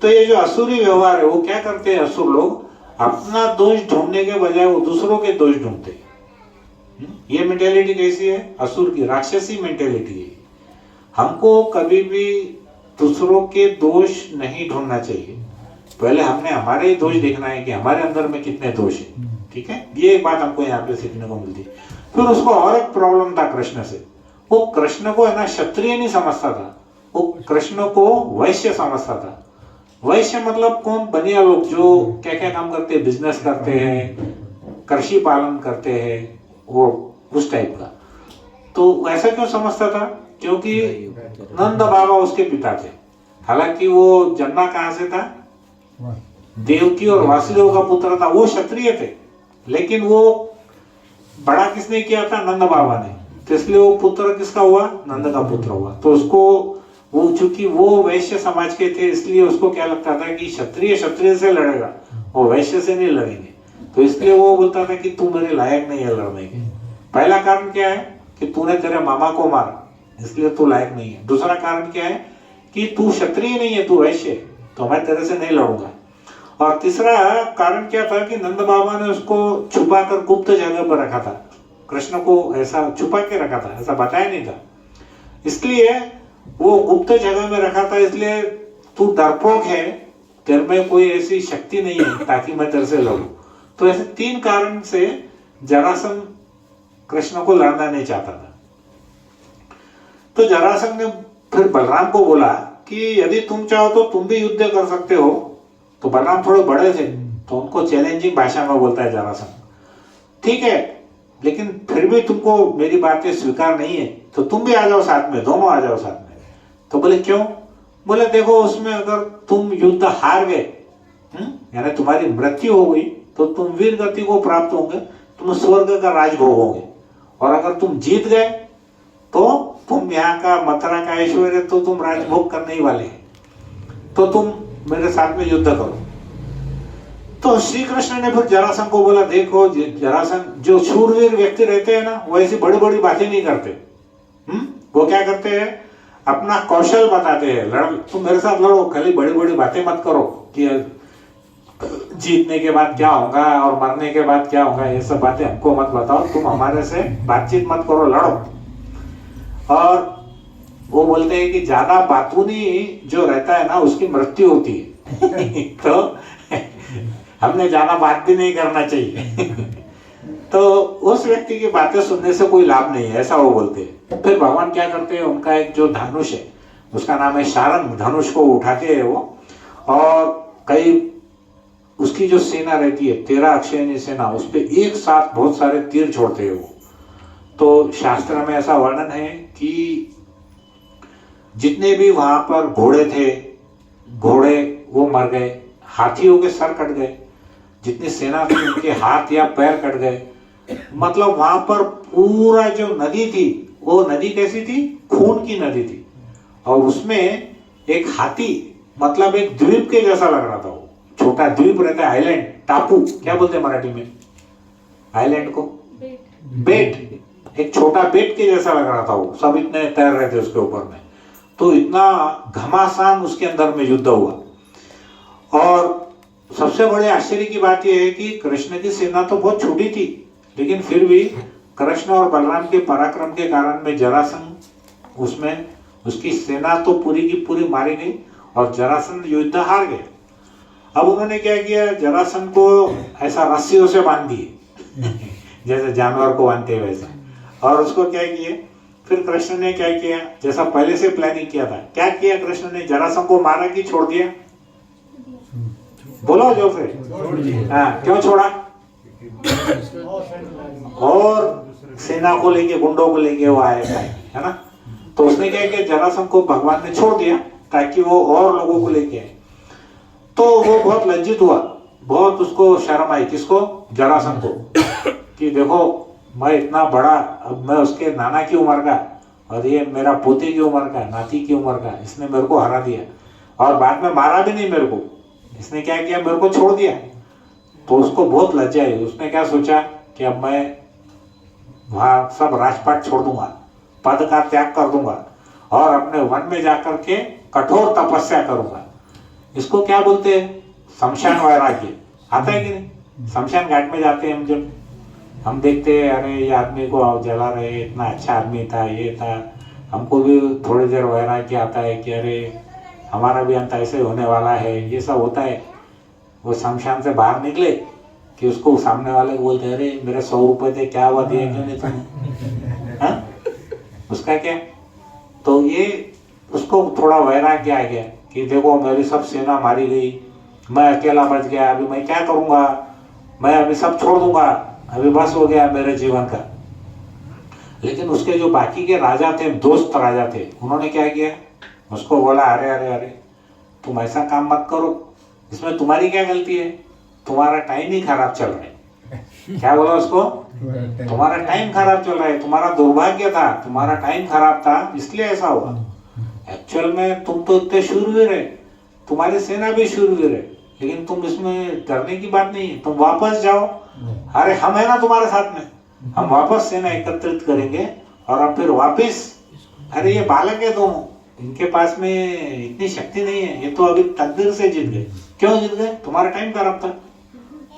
[SPEAKER 1] तो ये जो असुरी व्यवहार है, वो क्या करते हैं असुर लोग? अपना दोष ढूंढने के बजाय वो दूसरों के दोष ढूंढते हैं। ये मेंटेलिटी कैसी है? असुर की, राक्षसी मेंटेलिटी है। हमको कभी भी दूसरों के दोष नहीं ढूंढना चाहिए, पहले हमने हमारे ही दोष देखना है कि हमारे अंदर में कितने दोष है। ठीक है, ये एक बात हमको यहाँ पे सीखने को मिलती। फिर उसको और एक प्रॉब्लम था कृष्ण से, वो कृष्ण को है ना क्षत्रिय नहीं समझता था, वो कृष्ण को वैश्य समझता था। वैश्य मतलब कौन? बनिया लोग जो क्या क्या काम करते हैं, बिजनेस करते हैं, कृषि पालन करते हैं, वो उस टाइप का। तो ऐसा क्यों समझता था? क्योंकि नंद बाबा उसके पिता थे। हालांकि वो जन्मा कहाँ से था? देवकी और वासुदेव का पुत्र था, वो क्षत्रिय थे, लेकिन वो बड़ा किसने किया था? नंद बाबा ने। तो इसलिए वो पुत्र किसका हुआ? नंद का पुत्र हुआ। तो उसको वो चूंकि वो वैश्य समाज के थे, इसलिए उसको क्या लगता था कि क्षत्रिय से लड़ेगा, वो वैश्य से नहीं लड़ेंगे। तो इसलिए वो बोलता था कि तू मेरे लायक नहीं है लड़ने के। पहला कारण क्या है कि तूने तेरे मामा को मारा, इसलिए तू लायक नहीं है। दूसरा कारण क्या है कि तू क्षत्रिय नहीं है, तू वैश्य है, तो मैं तेरे से नहीं लड़ूंगा। और तीसरा कारण क्या था कि नंद बाबा ने उसको छुपा कर गुप्त जगह पर रखा था, कृष्ण को ऐसा छुपा के रखा था, ऐसा बताया नहीं था। इसलिए वो गुप्त जगह में रखा था, इसलिए तू डरपोक है, तेरे में कोई ऐसी शक्ति नहीं है ताकि मैं तेरे से लड़ूं। तो ऐसे 3 कारण से जरासंध कृष्ण को लड़ना नहीं चाहता था। तो जरासंध ने फिर बलराम को बोला कि यदि तुम चाहो तो तुम भी युद्ध कर सकते हो। तो बलराम थोड़े बड़े थे, तो उनको चैलेंजिंग भाषा में बोलता है जरासंध, ठीक है, लेकिन फिर भी तुमको मेरी बातें स्वीकार नहीं है, तो तुम भी आ जाओ साथ में, दोनों आ जाओ साथ में। तो बोले क्यों? बोले देखो, उसमें अगर तुम युद्ध हार गए, यानी तुम्हारी मृत्यु हो गई, तो तुम वीर गति को प्राप्त होंगे, तुम स्वर्ग का राज भोगोगे। और अगर तुम जीत गए तो तुम यहाँ का मथुरा का ऐश्वर्य तो तुम राजभोग करने ही वाले हैं, तो तुम मेरे साथ में युद्ध करो। तो श्री कृष्ण ने फिर जरासंध को बोला, देखो जरासंध, जो शूरवीर व्यक्ति रहते हैं ना, वो ऐसी बड़ी बड़ी बातें नहीं करते। वो क्या करते हैं? अपना कौशल बताते हैं। तुम मेरे साथ लड़ो, खाली बड़ी बड़ी बातें मत करो कि जीतने के बाद क्या होगा और मरने के बाद क्या होगा, ये सब बातें हमको मत बताओ, तुम हमारे से बातचीत मत करो, लड़ो। और वो बोलते हैं कि ज्यादा बातूनी जो रहता है ना, उसकी मृत्यु होती है। तो हमने ज्यादा बात भी नहीं करना चाहिए। तो उस व्यक्ति की बातें सुनने से कोई लाभ नहीं है, ऐसा वो बोलते हैं। फिर भगवान क्या करते हैं, उनका एक जो धनुष है, उसका नाम है शारंग, धनुष को उठाते हैं वो, और कई उसकी जो सेना रहती है 13 अक्षयणी सेना, उस पर एक साथ बहुत सारे तीर छोड़ते हैं वो। तो शास्त्र में ऐसा वर्णन है कि जितने भी वहां पर घोड़े थे, घोड़े वो मर गए, हाथियों के सर कट गए, जितनी सेना थी उनके हाथ या पैर कट गए। मतलब वहां पर पूरा जो नदी थी, वो नदी कैसी थी? खून की नदी थी। और उसमें एक हाथी, मतलब एक द्वीप के जैसा लग रहा था वो, छोटा द्वीप रहता है, आइलैंड, टापू क्या बोलते हैं मराठी में आइलैंड को? बेट। एक छोटा बेट के जैसा लग रहा था वो, सब इतने तैर रहे थे उसके ऊपर में। तो इतना घमासान उसके अंदर में युद्ध हुआ। और सबसे बड़े आश्चर्य की बात यह है कि कृष्ण की सेना तो बहुत छोटी थी, लेकिन फिर भी कृष्ण और बलराम के पराक्रम के कारण में जरासंध, उसमें उसकी सेना तो पूरी की पूरी मारी गई और जरासंध युद्ध हार गए। अब उन्होंने क्या किया, जरासंध को ऐसा रस्सियों से बांध दिए, जैसे जानवर को बांधते हैं वैसा। और उसको क्या किए, फिर कृष्ण ने क्या किया, जैसा पहले से प्लानिंग किया था, क्या किया कृष्ण ने? जरासंध को मारा कि छोड़ दिया? बोलो जो फिर। हाँ, क्यों छोड़ा? और सेना को लेके, गुंडों को लेके वो आएगा, है ना। तो उसने क्या किया, जरासंध को भगवान ने छोड़ दिया ताकि वो और लोगों को लेके आए। तो वो बहुत लज्जित हुआ, बहुत उसको शर्म आई। किसको? जरासंध को, कि देखो मैं इतना बड़ा, अब मैं उसके नाना की उम्र का, और ये मेरा पोते की उम्र का, नाती की उम्र का, इसने मेरे को हरा दिया और बाद में मारा भी नहीं मेरे को। इसने क्या किया, मेरे को छोड़ दिया। तो उसको बहुत लज्जा आई। उसने क्या सोचा कि अब मैं वहां सब राजपाट छोड़ दूंगा, पद का त्याग कर दूंगा और अपने वन में जाकर के कठोर तपस्या करूंगा। इसको क्या बोलते हैं? शमशान वैराग्य। आता है कि नहीं? शमशान घाट में जाते हैं हम, जब हम देखते हैं अरे ये आदमी को जला रहे, इतना अच्छा आदमी था, ये था, हमको भी थोड़ी देर वैराग्य आता है कि अरे हमारा भी अंत ऐसे होने वाला है, ये सब होता है। वो शमशान से बाहर निकले कि उसको सामने वाले बोलते अरे मेरे 100 रुपए थे, क्या हुआ, दिए क्यों नहीं तुमने, हाँ? उसका क्या? तो ये उसको थोड़ा वैराग्य आ गया कि देखो मेरी सब सेना मारी गई, मैं अकेला बच गया, अभी मैं क्या करूंगा, मैं अभी सब छोड़ दूंगा, अभी बस हो गया मेरे जीवन का। लेकिन उसके जो बाकी के राजा थे, दोस्त राजा थे, उन्होंने क्या किया, उसको बोला अरे अरे अरे तुम ऐसा काम मत करो, इसमें तुम्हारी क्या गलती है, तुम्हारा टाइम ही खराब चल रहा है। क्या बोला उसको, तुम्हारा टाइम खराब चल रहा है, तुम्हारा दुर्भाग्य था, तुम्हारा टाइम खराब था इसलिए ऐसा हुआ। एक्चुअल में तुम तो इतने शूरवीर है, तुम्हारी सेना भी शूरवीर है, लेकिन तुम इसमें डरने की बात नहीं है, तुम वापस जाओ, अरे हम है ना तुम्हारे साथ में, हम वापस सेना एकत्रित करेंगे और अब फिर वापस, अरे ये बालक है दोनों, इनके पास में इतनी शक्ति नहीं है, ये तो अभी तकदीर से जीत गए। क्यों जीत गए, तुम्हारा टाइम खराब था,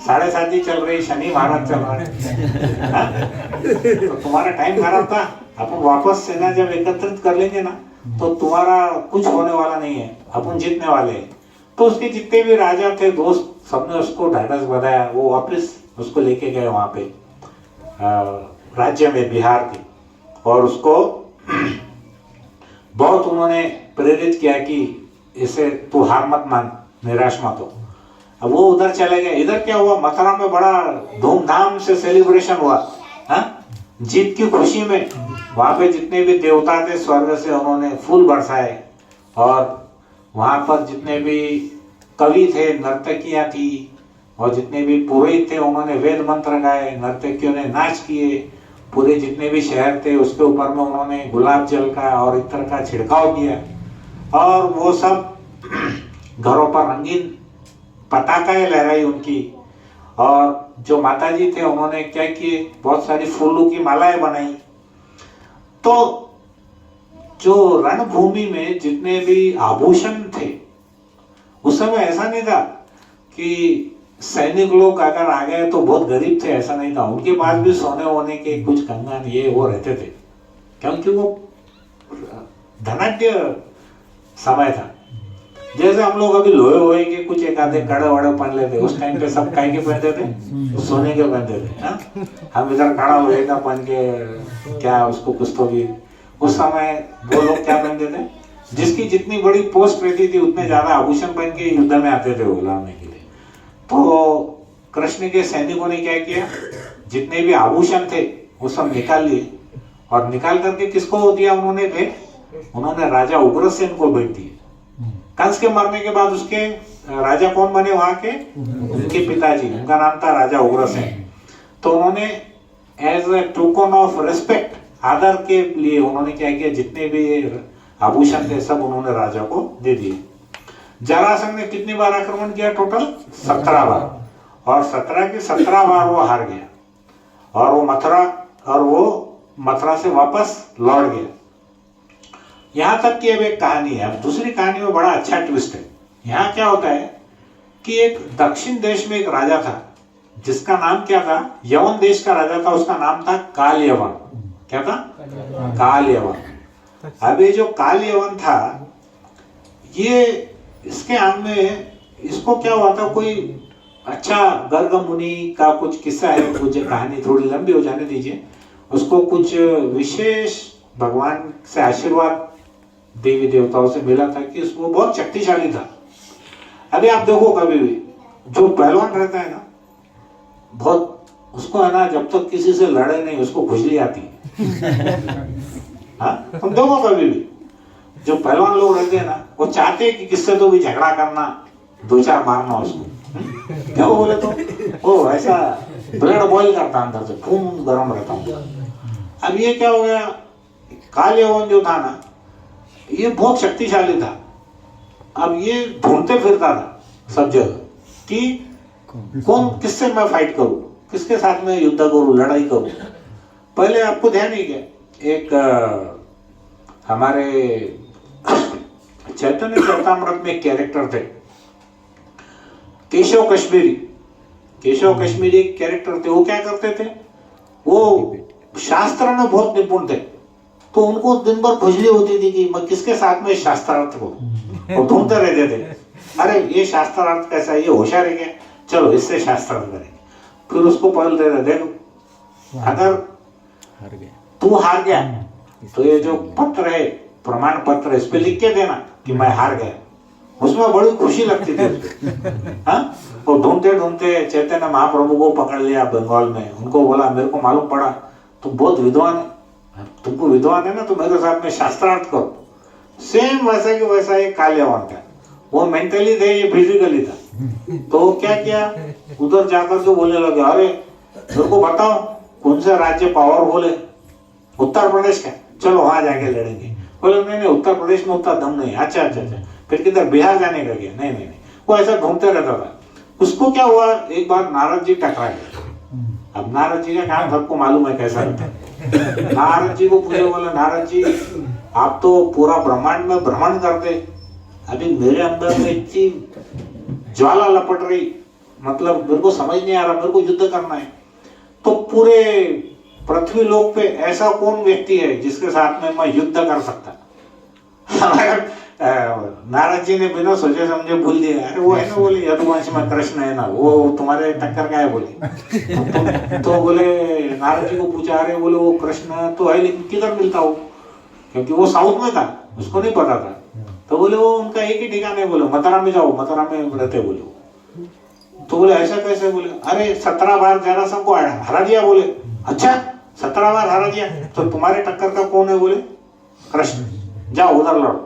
[SPEAKER 1] 7.5 चल रही, शनि महाराज चल रहा है, तो तुम्हारा टाइम खराब था, अपन वापस सेना जब एकत्रित कर लेंगे ना तो तुम्हारा कुछ होने वाला नहीं है, अपन जीतने वाले हैं। तो उसके जितने भी राजा थे, दोस्त, सबने उसको ढाढ़स बधाया, वो वापस उसको लेके गए वहां पे राज्य में, बिहार के, और उसको बहुत उन्होंने प्रेरित किया कि इसे तू हार मत मान, निराश मत हो। अब वो उधर चले गए। इधर क्या हुआ, मथुरा में बड़ा धूमधाम से सेलिब्रेशन हुआ, हाँ? जीत की खुशी में वहां पे जितने भी देवता थे स्वर्ग से उन्होंने फूल बरसाए, और वहां पर जितने भी कवि थे, नर्तकियां थी, और जितने भी पुरोहित थे उन्होंने वेद मंत्र गाए, नर्तकियों ने नाच किए, पूरे जितने भी शहर थे उसके ऊपर में उन्होंने गुलाब जल का और इत्र का छिड़काव किया, और वो सब घरों पर रंगीन पताकाएं लहराई उनकी। और जो माताजी थे उन्होंने क्या किए, बहुत सारी फूलों की मालाएं बनाई। तो जो रणभूमि में जितने भी आभूषण थे, उस समय ऐसा नहीं था कि सैनिक लोग अगर आ गए तो बहुत गरीब थे, ऐसा नहीं था, उनके पास भी सोने वोने के कुछ कंगन ये वो रहते थे, क्योंकि वो धनाढ्य समय था। जैसे हम लोग अभी लोहे वोहे के कुछ एक आधे कड़े वड़े पहन लेते, उस टाइम पे सब काय के पहनते थे, सोने के पहनते थे, हाँ? हम इधर कड़ा लोहे का पहन के, क्या उसको कुछ तो भी, उस समय वो लोग क्या पहनते थे, जिसकी जितनी बड़ी पोस्ट रहती थी उतने ज्यादा आभूषण पहन के युद्ध में आते थे वो लड़ने के लिए। तो कृष्ण के सैनिकों ने क्या किया, जितने भी आभूषण थे वो सब निकाल लिए, और निकाल करके किसको दिया उन्होंने भेंट, उन्होंने राजा उग्रसेन को भेंट दिए। कंस के मरने के बाद उसके राजा कौन बने वहां के, उनके पिताजी, उनका नाम था राजा उग्रसेन। तो उन्होंने as a token of respect, आदर के लिए उन्होंने क्या किया, जितने भी आभूषण थे सब उन्होंने राजा को दे दिए। जरासंध ने कितनी बार आक्रमण किया, टोटल 17 बार, और 17 के 17 बार वो हार गया, और वो मथुरा से वापस लौट गया। यहां तक कि अब एक कहानी है। अब दूसरी कहानी में बड़ा अच्छा ट्विस्ट है। यहाँ क्या होता है कि एक दक्षिण देश में एक राजा था, जिसका नाम क्या था, यवन देश का राजा था, उसका नाम था काल यवन। क्या था, काल यवन। अब ये जो काल यवन था, ये इसके आम में इसको क्या हुआ था, कोई अच्छा गर्ग मुनि का कुछ किस्सा है, कुछ कहानी थोड़ी लंबी हो जाने दीजिए। उसको कुछ विशेष भगवान से आशीर्वाद देवी देवताओं से मिला था कि उसको बहुत शक्तिशाली था। अभी आप देखो, कभी भी जो पहलवान रहता है ना, बहुत उसको है ना, जब तक किसी से लड़े नहीं उसको खुजली आती है। हाँ, तुम देखो कभी भी जो पहलवान लोग रहते हैं ना, वो चाहते हैं कि किससे तो भी झगड़ा करना, 2-4 मारना उसको। क्या बोले तो वो ऐसा ब्लड बॉईल करता अंदर से, खून गर्म रहता हूँ। अब ये क्या हो गया, काल यवन जो था ना, ये बहुत शक्तिशाली था। अब ये ढूंढते फिरता था सब जगह कि कौन किससे मैं फाइट करूं, किसके साथ में युद्ध करूं, लड़ाई करूं। पहले आपको ध्यान नहीं गया, एक हमारे चैतन्य चरितामृत में एक कैरेक्टर थे, केशव कश्मीरी। केशव कश्मीरी एक कैरेक्टर थे। वो क्या करते थे, वो शास्त्र में बहुत निपुण थे, तो उनको दिन भर खुजली होती थी कि मैं किसके साथ में शास्त्रार्थ करूं। और ढूंढते रहते थे, अरे ये शास्त्रार्थ कैसा है, ये होशियार है क्या, चलो इससे शास्त्रार्थ करेंगे। फिर उसको पहल दे रहे, देखो अगर
[SPEAKER 3] हार गया।
[SPEAKER 1] तू हार गया तो ये जो पत्र है, प्रमाण पत्र है, इस पे लिख के देना कि मैं हार गया। उसमें बड़ी खुशी लगती थी उसको। हाँ, वो ढूंढते ढूंढते चैतन्य महाप्रभु को पकड़ लिया बंगाल में। उनको बोला, मेरे को मालूम पड़ा तुम बहुत विद्वान है, तुमको विद्वान है ना, तो मेरे साथ में शास्त्रार्थ करो। सेम वैसा कि वैसा एक काल्यावान था, वो मेंटली थे, ये फिजिकली था। तो वो क्या किया, उधर जाकर के बोलने लगे, अरे मेरे को बताओ कौन सा राज्य पावरफुल है, उत्तर प्रदेश का, चलो वहां जाके लड़ेंगे। बोले नहीं नहीं, उत्तर प्रदेश में उतना दम नहीं। अच्छा अच्छा अच्छा, फिर किधर बिहार जाने का क्या, नहीं नहीं नहीं, वो ऐसा ढूंढते रहता था। उसको क्या हुआ, एक बार नारद जी टकरा गए। अब नारद जी का काम सबको मालूम है कैसा रहता है। नारद जी को पूछे, बोले नारद जी आप तो पूरा ब्रह्मांड में भ्रमण करते, अभी मेरे अंदर में इतनी ज्वाला लपट रही, मतलब मेरे को समझ नहीं आ रहा, मेरे को युद्ध करना है। तो पूरे पृथ्वी लोक पे ऐसा कौन व्यक्ति है जिसके साथ में मैं युद्ध कर सकता। नारद जी ने बिना सोचे समझे भूल दिया, अरे वो है ना, बोले यदुवंश में कृष्ण है ना, वो तुम्हारे टक्कर का है बोले। तो बोले नारद जी को पूछा, अरे बोले वो कृष्ण तो है लेकिन किधर मिलता हो, क्योंकि वो साउथ में था, उसको नहीं पता था। तो बोले वो उनका एक ही ठिकाना है, बोले मथुरा में जाओ, मथुरा में रहते बोले वो। तो बोले ऐसा कैसे, बोले अरे 17 बार जरासंध को हरा दिया। बोले अच्छा 17 बार हरा दिया, तो तुम्हारे टक्कर का कौन है, बोले कृष्ण, जाओ उधर लड़ो।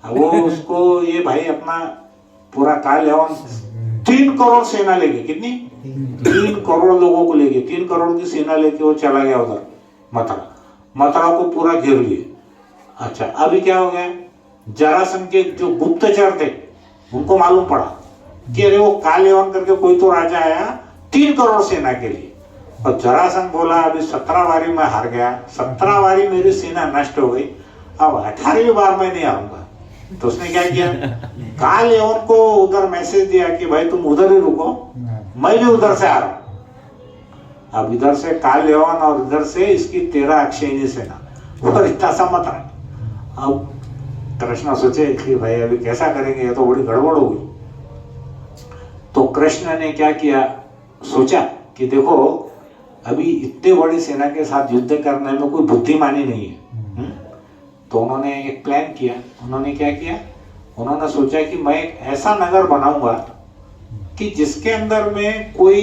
[SPEAKER 1] वो उसको ये भाई अपना पूरा काल एवं 3 करोड़ सेना लेके, कितनी 3 करोड़ लोगों को लेके, 3 करोड़ की सेना लेके वो चला गया उधर मथुरा। मथुरा को पूरा घेर लिए। अच्छा अभी क्या हो गया, जरासंध के जो गुप्तचर थे उनको मालूम पड़ा कि अरे वो काल एवं करके कोई तो राजा आया 3 करोड़ सेना के लिए। और जरासंध बोला अभी 17 बारी मैं हार गया, 17 बारी मेरी सेना नष्ट हो गई, अब 18वीं बार मैं नहीं आऊंगा। तो उसने क्या किया, काल एवं को उधर मैसेज दिया कि भाई तुम उधर ही रुको, मैं भी उधर से आ रहा हूं। अब इधर से काल एवं और इधर से इसकी 13 अक्षयणी सेना, और इतना सा मत रहा। अब कृष्ण सोचे कि भाई अभी कैसा करेंगे, ये तो बड़ी गड़बड़ हो गई। तो कृष्ण ने क्या किया, सोचा कि देखो अभी इतने बड़ी सेना के साथ युद्ध करने में कोई बुद्धिमानी नहीं है। तो उन्होंने एक प्लान किया। उन्होंने क्या किया, उन्होंने सोचा कि मैं एक ऐसा नगर बनाऊंगा कि जिसके अंदर में कोई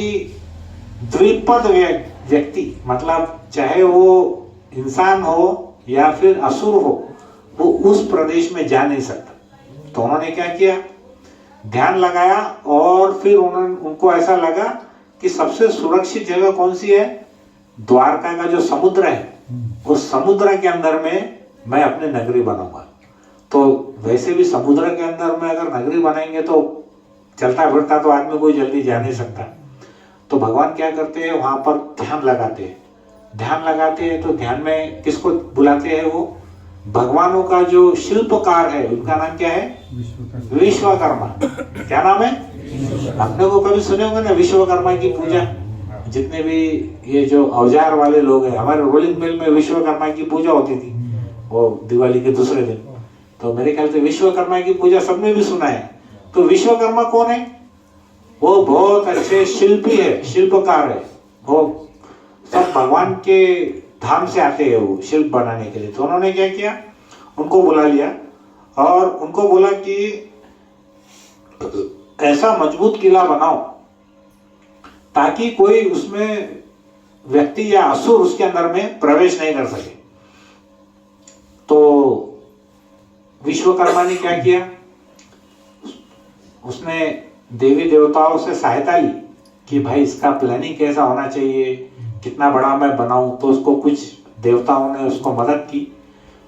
[SPEAKER 1] द्विपद व्यक्ति, मतलब चाहे वो इंसान हो या फिर असुर हो, वो उस प्रदेश में जा नहीं सकता। तो उन्होंने क्या किया, ध्यान लगाया और फिर उनको ऐसा लगा कि सबसे सुरक्षित जगह कौन सी है, द्वारका का जो समुद्र है, उस समुद्र के अंदर में मैं अपनी नगरी बनाऊंगा। तो वैसे भी समुद्र के अंदर में अगर नगरी बनाएंगे तो चलता फिरता तो आदमी कोई जल्दी जा नहीं सकता। तो भगवान क्या करते हैं, वहां पर ध्यान लगाते हैं। ध्यान लगाते हैं तो ध्यान में किसको बुलाते हैं, वो भगवानों का जो शिल्पकार है, उनका नाम क्या है, विश्वकर्मा। क्या नाम है, अपने को कभी सुने होंगे ना विश्वकर्मा की पूजा। जितने भी ये जो औजार वाले लोग हैं, हमारे रोलिंग मिल में विश्वकर्मा की पूजा होती थी, वो दिवाली के दूसरे दिन। तो मेरे ख्याल से विश्वकर्मा की पूजा सबने भी सुना है। तो विश्वकर्मा कौन है, वो बहुत अच्छे शिल्पी है, शिल्पकार है। वो सब भगवान के धाम से आते हैं वो शिल्प बनाने के लिए। तो उन्होंने क्या किया, उनको बुला लिया और उनको बोला कि ऐसा मजबूत किला बनाओ ताकि कोई उसमें व्यक्ति या असुर उसके अंदर में प्रवेश नहीं कर सके। तो विश्वकर्मा ने क्या किया, उसने देवी देवताओं से सहायता ली कि भाई इसका प्लानिंग कैसा होना चाहिए, कितना बड़ा मैं बनाऊं। तो उसको कुछ देवताओं ने उसको मदद की।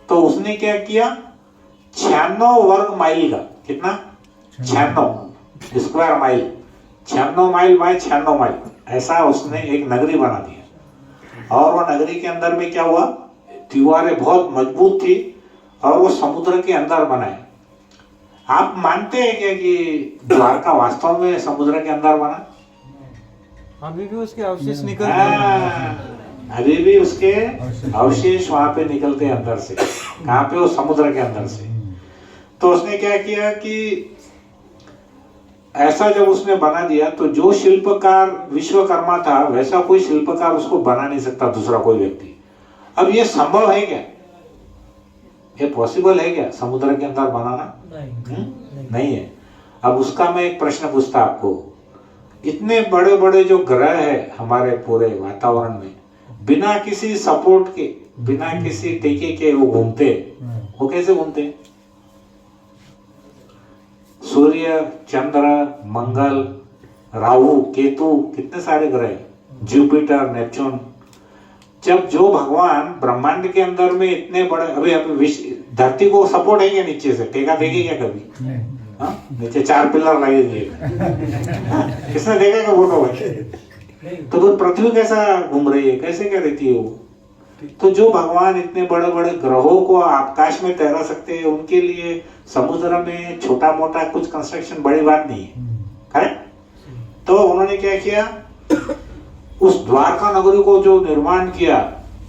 [SPEAKER 1] तो उसने क्या किया, 96 वर्ग माइल का, कितना 96 square mile, 96 mile by 96 mile, ऐसा उसने एक नगरी बना दिया। और वो नगरी के अंदर में क्या हुआ, दीवारें बहुत मजबूत थी और वो समुद्र के अंदर बनाए। आप मानते हैं क्या कि द्वारका वास्तव में समुद्र के अंदर बना?
[SPEAKER 3] अभी भी उसके अवशेष निकल
[SPEAKER 1] अभी भी उसके अवशेष वहां पे निकलते हैं अंदर से। कहाँ पे, वो समुद्र के अंदर से। तो उसने क्या किया कि ऐसा जब उसने बना दिया तो जो शिल्पकार विश्वकर्मा था वैसा कोई शिल्पकार उसको बना नहीं सकता दूसरा कोई व्यक्ति। अब ये संभव है क्या, ये पॉसिबल है क्या समुद्र के अंदर बनाना? नहीं है। अब उसका मैं एक प्रश्न पूछता आपको, इतने बड़े बड़े जो ग्रह है हमारे पूरे वातावरण में, बिना किसी सपोर्ट के, बिना किसी टीके के वो घूमते, वो कैसे घूमते? सूर्य, चंद्र, मंगल, राहु, केतु, कितने सारे ग्रह, जुपिटर, नेपच्यून। जब जो भगवान ब्रह्मांड के अंदर में इतने बड़े, अभी धरती को सपोर्ट है क्या नीचे से? टेका देगी क्या कभी? हाँ, नीचे 4 पिलर लगेंगे। किसने देखा क्या फोटो में? तो वो पृथ्वी कैसा घूम रही है, कैसे क्या रहती है वो? तो जो भगवान इतने बड़े बड़े ग्रहों को आकाश में तैरा सकते हैं, उनके लिए समुद्र में छोटा मोटा कुछ कंस्ट्रक्शन बड़ी बात नहीं है। तो उन्होंने क्या किया, उस द्वारका नगरी को जो निर्माण किया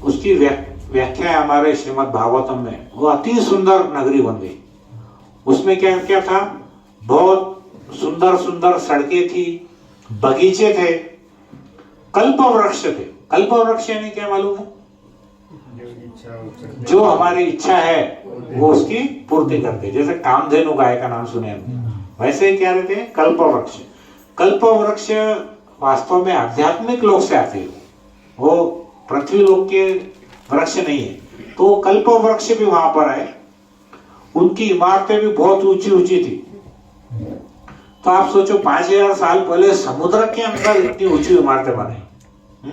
[SPEAKER 1] उसकी व्याख्या है हमारे श्रीमद् भागवतम में। वो अति सुंदर नगरी बन गई। उसमें क्या क्या था, बहुत सुंदर सुंदर सड़कें थी, बगीचे थे, कल्प वृक्ष थे। कल्प वृक्ष यानी क्या मालूम है? जो हमारी इच्छा है वो उसकी पूर्ति करते, जैसे कामधेनु गाय का नाम सुने हमने, वैसे क्या रहते हैं कल्प वृक्ष। कल्प वृक्ष वास्तव में आध्यात्मिक लोक से आते हैं, वो पृथ्वी लोक के वृक्ष नहीं है। तो कल्प वृक्ष भी वहां पर है, उनकी इमारतें भी बहुत ऊंची ऊंची थी। तो आप सोचो 5000 साल पहले समुद्र के अंदर इतनी ऊंची इमारतें बनाई।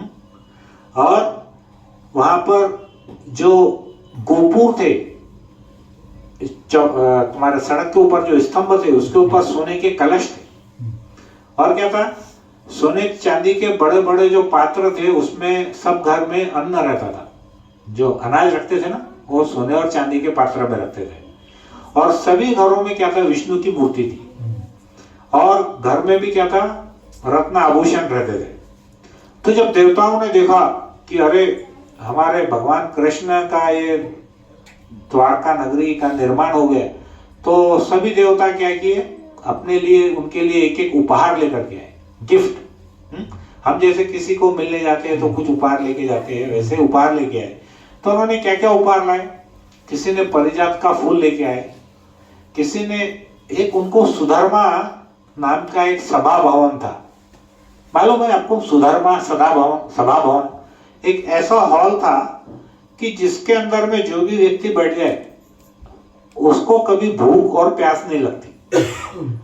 [SPEAKER 1] और वहां पर जो गोपुर थे, तुम्हारे सड़क के ऊपर जो स्तंभ थे उसके ऊपर सोने के कलश थे। और क्या था, सोने चांदी के बड़े बड़े जो पात्र थे, उसमें सब घर में अन्न रहता था। जो अनाज रखते थे ना, वो सोने और चांदी के पात्र में रखते थे। और सभी घरों में क्या था, विष्णु की मूर्ति थी। और घर में भी क्या था, रत्न आभूषण रहते थे। तो जब देवताओं ने देखा कि अरे हमारे भगवान कृष्ण का ये द्वारका नगरी का निर्माण हो गया, तो सभी देवता क्या किए, अपने लिए उनके लिए एक एक उपहार लेकर के आए, गिफ्ट। हम जैसे किसी को मिलने जाते हैं तो कुछ उपहार लेके जाते हैं, वैसे उपहार लेके आए। तो उन्होंने क्या क्या उपहार लाए, किसी ने पारिजात का फूल लेके आए, किसी ने एक, उनको सुधर्मा नाम का एक सभा भवन था, मालूम है आपको? सुधर्मा सभा भवन एक ऐसा हॉल था कि जिसके अंदर में जो भी व्यक्ति बैठ जाए उसको कभी भूख और प्यास नहीं लगती।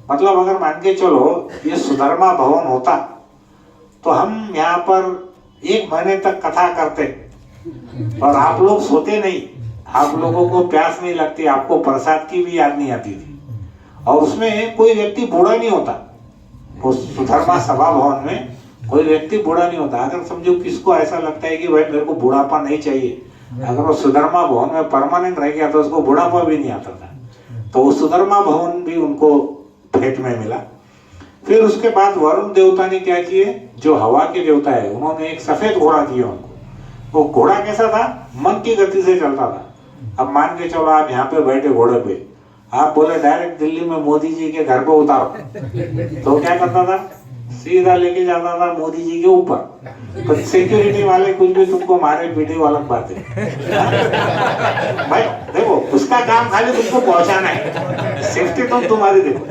[SPEAKER 1] मतलब अगर मान के चलो ये सुधर्मा भवन होता तो हम यहाँ पर 1 महीने तक कथा करते और आप लोग सोते नहीं, आप लोगों को प्यास नहीं लगती, आपको प्रसाद की भी याद नहीं आती थी। और उसमें कोई व्यक्ति बूढ़ा नहीं होता, उस सुधर्मा सभा भवन में कोई व्यक्ति बूढ़ा नहीं होता। अगर समझो किसको ऐसा लगता है कि भाई मेरे को बुढ़ापा नहीं चाहिए, अगर वो सुधर्मा भवन में परमानेंट रह गया तो उसको बुढ़ापा भी नहीं आता था। तो वो सुधर्मा भवन भी उनको भेंट में मिला। फिर उसके बाद वरुण देवता ने क्या किए, जो हवा के देवता है, उन्होंने एक सफेद घोड़ा दिया उनको। वो घोड़ा कैसा था, मन की गति से चलता था। अब मान के चलो आप यहाँ पे बैठे घोड़े पे, आप बोले डायरेक्ट दिल्ली में मोदी जी के घर पे उतारो, तो क्या करता था, सीधा लेके जाता था मोदी जी के ऊपर। तो सिक्योरिटी वाले कुछ भी तुमको मारे पीटे वाला बात है भाई। देखो उसका काम खाली तुमको पहुंचाना है, सेफ्टी तो तुम्हारी देखो।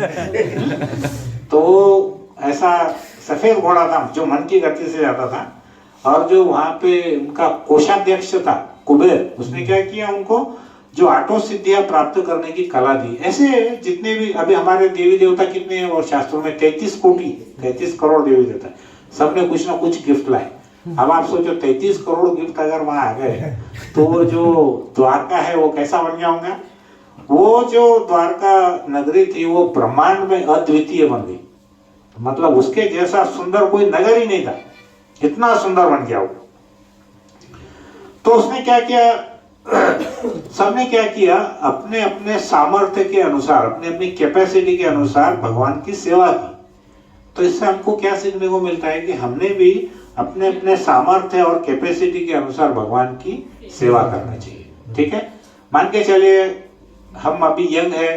[SPEAKER 1] तो ऐसा सफेद घोड़ा था जो मन की गति से जाता था। और जो वहां पे उनका कोषाध्यक्ष था कुबेर, उसने क्या किया, उनको जो 8 सिद्धियां प्राप्त करने की कला दी। ऐसे जितने भी अभी हमारे देवी देवता कितने हैं और शास्त्रों में 33 करोड़ देवी देवता, सबने कुछ ना कुछ गिफ्ट लाए। अब आप सोचो 33 करोड़ गिफ्ट अगर वहां आ गए तो वो जो द्वारका है वो कैसा बन गया होगा। वो जो द्वारका नगरी थी वो ब्रह्मांड में अद्वितीय बन गई। मतलब उसके जैसा सुंदर कोई नगर ही नहीं था, इतना सुंदर बन गया वो। तो उसने क्या किया, सबने क्या किया, अपने अपने सामर्थ्य के अनुसार, अपने अपनी कैपेसिटी के अनुसार भगवान की सेवा की। तो इससे हमको क्या सीखने को मिलता है कि हमने भी अपने अपने सामर्थ्य और कैपेसिटी के अनुसार भगवान की सेवा करना चाहिए। ठीक है, मान के चलिए हम अभी यंग है,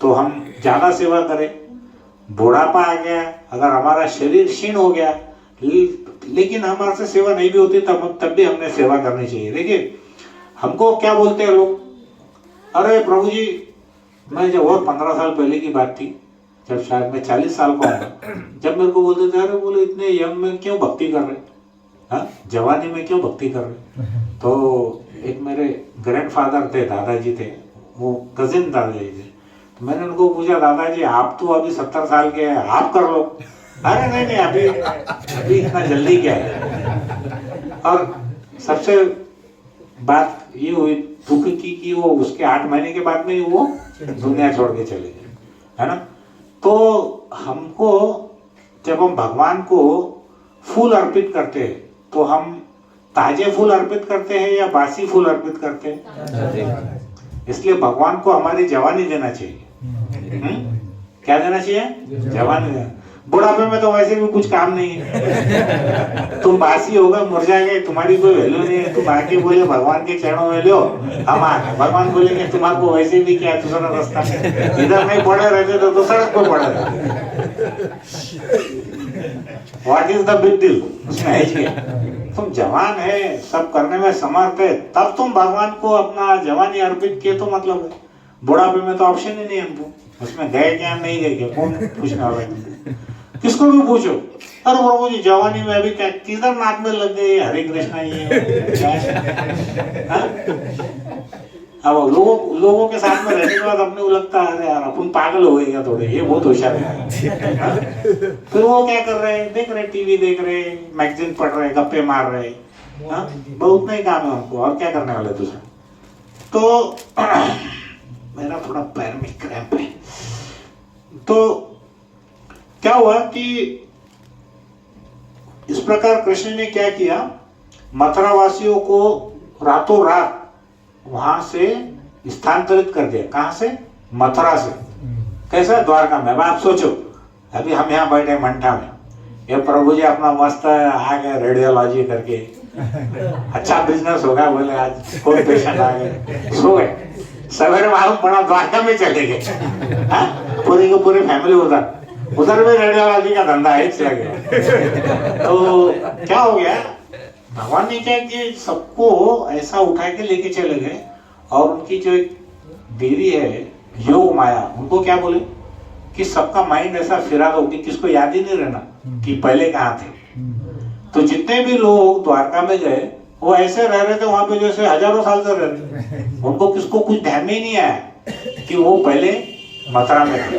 [SPEAKER 1] तो हम ज्यादा सेवा करें, बुढ़ापा आ गया, अगर हमारा शरीर क्षीण हो गया, लेकिन हमारे से सेवा नहीं भी होती तब भी हमने सेवा करनी चाहिए। देखिए हमको क्या बोलते हैं लोग, अरे प्रभु जी, मैं जब और 15 साल पहले की बात थी, जब शायद मैं 40 साल का हूँ, जब मेरे को बोलते थे अरे बोले इतने यंग में क्यों भक्ति कर रहे, हाँ जवानी में क्यों भक्ति कर रहे। तो एक मेरे ग्रैंडफादर थे, दादाजी थे, वो कजिन दादाजी थे, तो मैंने उनको पूछा दादाजी आप तो अभी 70 साल के हैं, आप कर लो। अरे नहीं नहीं अभी इतना जल्दी क्या है। और सबसे बात ये हुई दुख की कि वो उसके 8 महीने के बाद में ही वो दुनिया छोड़ के चले गए, है ना। तो हमको जब हम भगवान को फूल अर्पित करते हैं तो हम ताजे फूल अर्पित करते हैं या बासी फूल अर्पित करते हैं। इसलिए भगवान को हमारी जवानी देना चाहिए। क्या देना चाहिए? जवानी देना। बुढ़ापे में तो वैसे भी कुछ काम नहीं है, तुम बासी हो गए, मुरझा गए, तुम्हारी कोई वैल्यू नहीं है, तुम आके बोले भगवान के चरणों में लो, हम आगे भगवान बोलेंगे तुम्हारे वैसे भी क्या दूसरा रास्ता, इधर नहीं पड़े रहते तो सड़क पर पड़े रहते। What is the big deal? उसमें है क्या? तुम जवान है, सब करने में समर्थ है, तब तुम भगवान को अपना जवानी अर्पित किए तो मतलब है। बुढ़ापे में तो ऑप्शन ही नहीं है हमको, उसमें गए क्या नहीं गए क्या कौन पूछने वाला है? किसको भी पूछो, अरे प्रभु जी जवानी में अभी क्या किधर नाक में लग गए हरे कृष्णा ये क्या? अब लोगों के साथ में रहने के बाद अपने को लगता है अरे यार अपन पागल हो गए क्या थोड़े, ये बहुत होशियार है। फिर वो क्या कर रहे हैं, देख रहे टीवी देख रहे, मैगजीन पढ़ रहे, गप्पे मार रहे, बहुत नहीं काम है हमको, और क्या करने वाले दूसरा। तो मेरा थोड़ा पैर में क्रैम्प है। तो क्या हुआ कि इस प्रकार कृष्ण ने क्या किया, मथुरा वासियों को रातों रात वहां से स्थानांतरित कर दिया। कहां से? मथुरा से। कैसा? द्वारका में। अब आप सोचो, अभी हम यहाँ बैठे मंठा में, ये प्रभु जी अपना मस्त आ गए रेडियोलॉजी करके, अच्छा बिजनेस होगा, बोले आज कोई पेशेंट आ गए, सो गए, सवेरे मालूम पड़ा द्वारका में चले गए, पूरी की पूरी फैमिली उधर भी रेडियोलॉजी का धंधा है गया। तो क्या हो गया, भगवान ने क्या कि सबको ऐसा उठा के लेके चले गए, और उनकी जो एक देवी है योग माया, उनको क्या बोले कि सबका माइंड ऐसा फिरा दो कि किसको याद ही नहीं रहना कि पहले कहाँ थे। तो जितने भी लोग द्वारका में गए वो ऐसे रह रहे थे वहां पे जैसे हजारों साल से रह रहे थे, उनको किसको कुछ ध्यान में ही नहीं आया कि वो पहले मथुरा में थे।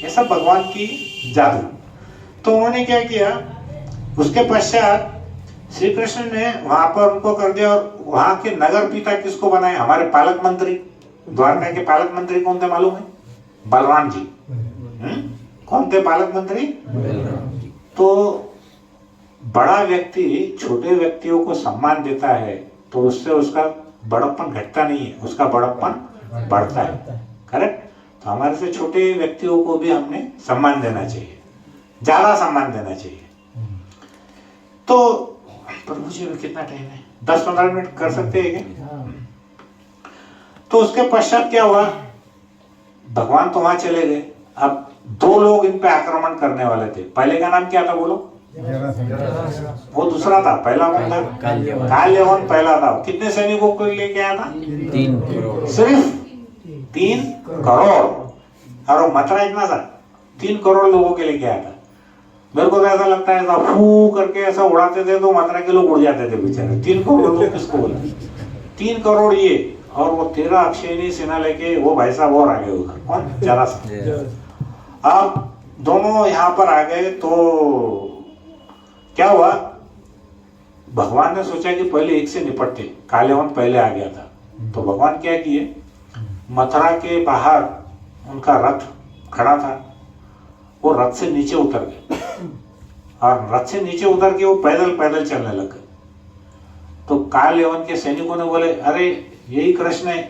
[SPEAKER 1] ये सब भगवान की जादू। तो उन्होंने क्या किया, उसके पश्चात श्री कृष्ण ने वहां पर उनको कर दिया, और वहां के नगर पिता किसको बनाए? हमारे पालक मंत्री, द्वारका के पालक मंत्री कौन थे मालूम है? बलराम जी। कौन थे पालक मंत्री? तो बड़ा व्यक्ति छोटे व्यक्तियों को सम्मान देता है तो उससे उसका बड़प्पन घटता नहीं है, उसका बड़प्पन बढ़ता है। करेक्ट? तो हमारे से छोटे व्यक्तियों को भी हमने सम्मान देना चाहिए, ज्यादा सम्मान देना चाहिए। तो प्रभु जी में कितना टाइम है? 10-15 मिनट कर सकते हैं क्या? तो उसके पश्चात क्या हुआ, भगवान तो वहां चले गए। अब 2 लोग इन पे आक्रमण करने वाले थे। पहले का नाम क्या था बोलो? वो दूसरा था, पहला कौन था? काल्यवन पहला था। कितने सैनिकों को लेके आया था?
[SPEAKER 3] 3 करोड़।
[SPEAKER 1] सिर्फ 3 करोड़। और मथुरा इतना था, 3 करोड़ लोगों के लेके आया था। मेरे को तो ऐसा लगता है फू करके ऐसा उड़ाते थे तो मथुरा के लोग उड़ जाते थे बेचारे। 3 करोड़ लोग किसको बोले? 3 करोड़ ये, और वो 13 अक्षयणी सेना लेके वो भाई साहब और आ गए उधर। कौन? जरासंध। अब दोनों यहाँ पर आ गए तो क्या हुआ, भगवान ने सोचा कि पहले एक से निपटते। काल्यवन पहले आ गया था तो भगवान क्या किए, मथुरा के बाहर उनका रथ खड़ा था, वो रथ से नीचे उतर गए, और रथ से नीचे उतर के वो पैदल पैदल चलने लग गए। तो काल्यवन के सैनिकों ने बोले अरे यही कृष्ण है।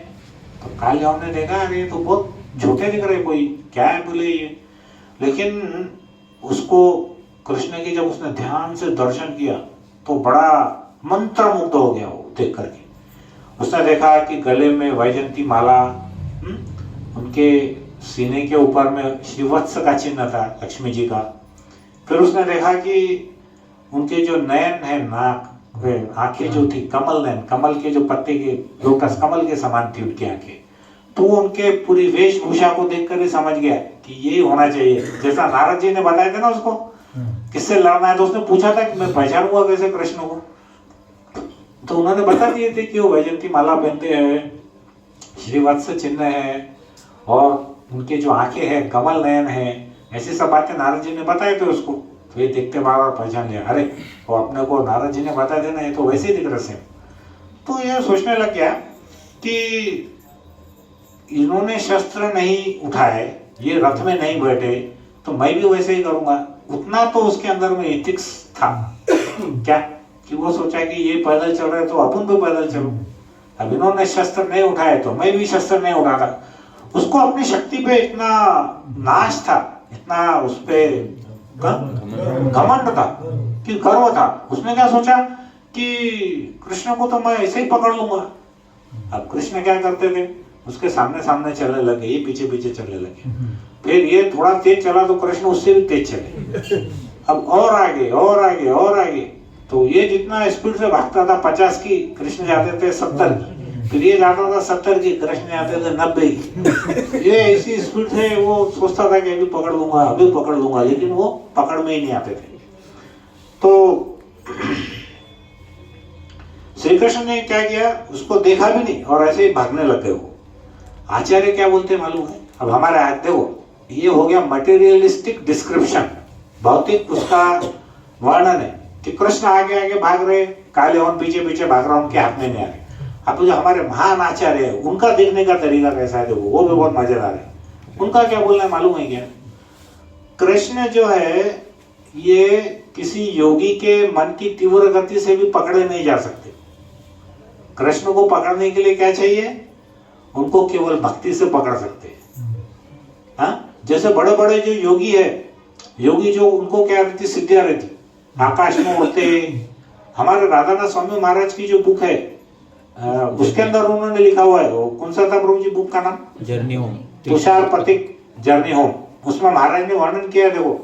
[SPEAKER 1] तो काल्यवन ने देखा अरे ये तो बहुत झूठे दिख रहे, कोई क्या है बोले ये। लेकिन उसको कृष्ण की जब उसने ध्यान से दर्शन किया तो बड़ा मंत्रमुग्ध हो गया वो देख करके। उसने देखा कि गले में वैजयंती माला, उनके सीने के ऊपर में श्रीवत्स का चिन्ह था लक्ष्मी जी का। फिर उसने देखा कि उनके जो नयन है, नाक, आंखें जो थी कमल नयन, कमल के जो पत्ते के, लोटस कमल के समान थी उनकी आंखें। तो उनके पूरी वेशभूषा को देखकर ही समझ गया कि ये होना चाहिए, जैसा नारद जी ने बताया था ना उसको किससे लड़ना है। तो उसने पूछा था कि मैं पहचानूंगा कैसे कृष्ण को, तो उन्होंने बता दिए थे कि वो वैजयंती माला पहनते हैं, श्रीवत्स चिन्ह है और उनके जो आंखें हैं कमल नयन है, ऐसी सब बातें नारद जी ने बताए थे उसको। तो ये देखते बार बार पहचान लिया, अरे वो अपने को नारद जी ने बताया थे ना, ये तो वैसे ही दिख रहे सेम। तो ये सोचने लग गया कि इन्होंने शस्त्र नहीं उठाए, ये रथ में नहीं बैठे, तो मैं भी वैसे ही करूंगा। उतना तो उसके अंदर में एथिक्स था क्या कि वो सोचा कि ये पैदल चल रहे तो अपन भी पैदल चलो। अब इन्होंने शस्त्र नहीं उठाए तो मैं भी शस्त्र नहीं उठाता। उसको अपनी शक्ति पे इतना नाश था, इतना उस पे घमंड था कि गर्व था। उसने क्या सोचा कि कृष्ण को तो मैं ऐसे ही पकड़ लूंगा। अब कृष्ण क्या करते थे, उसके सामने सामने चलने लगे, ये पीछे पीछे चलने लगे। फिर ये थोड़ा तेज चला तो कृष्ण उससे भी तेज चले, अब और आगे और आगे और आगे। तो ये जितना स्पीड से भागता था 50 की, कृष्ण जाते थे 70 की। फिर ये जाता था 70 की, कृष्ण जाते थे 90 की। ये ऐसी स्पीड से वो सोचता था कि अभी पकड़ लूंगा, अभी पकड़ लूंगा, लेकिन वो पकड़ में ही नहीं आते थे। तो श्री कृष्ण ने क्या किया, उसको देखा भी नहीं और ऐसे ही भागने लगे। वो आचार्य क्या बोलते मालूम है, अब हमारे हाथ देखो, ये हो गया मटेरियलिस्टिक डिस्क्रिप्शन, भौतिक उसका वर्णन है कि कृष्ण आगे आगे भाग रहे, काले और पीछे पीछे भाग रहा, उनके हाथ में नहीं आ रहे। अब जो हमारे महान आचार्य है उनका देखने का तरीका कैसा है, देखो वो भी बहुत मजेदार है। उनका क्या बोलना है मालूम है क्या, कृष्ण जो है ये किसी योगी के मन की तीव्र गति से भी पकड़े नहीं जा सकते। कृष्ण को पकड़ने के लिए क्या चाहिए, उनको केवल भक्ति से पकड़ सकते हैं। हाँ, जैसे बड़े बड़े जो योगी है, योगी जो उनको क्या रहती, सिद्धियां रहती, आकाश में उड़ते। हमारे राधानाथ स्वामी महाराज की जो बुक है उसके अंदर उन्होंने लिखा हुआ है, वो कौन सा था प्रभु जी बुक का नाम,
[SPEAKER 3] जर्नी होम,
[SPEAKER 1] तुषार पथिक जर्नी होम। उसमें महाराज ने वर्णन किया, देखो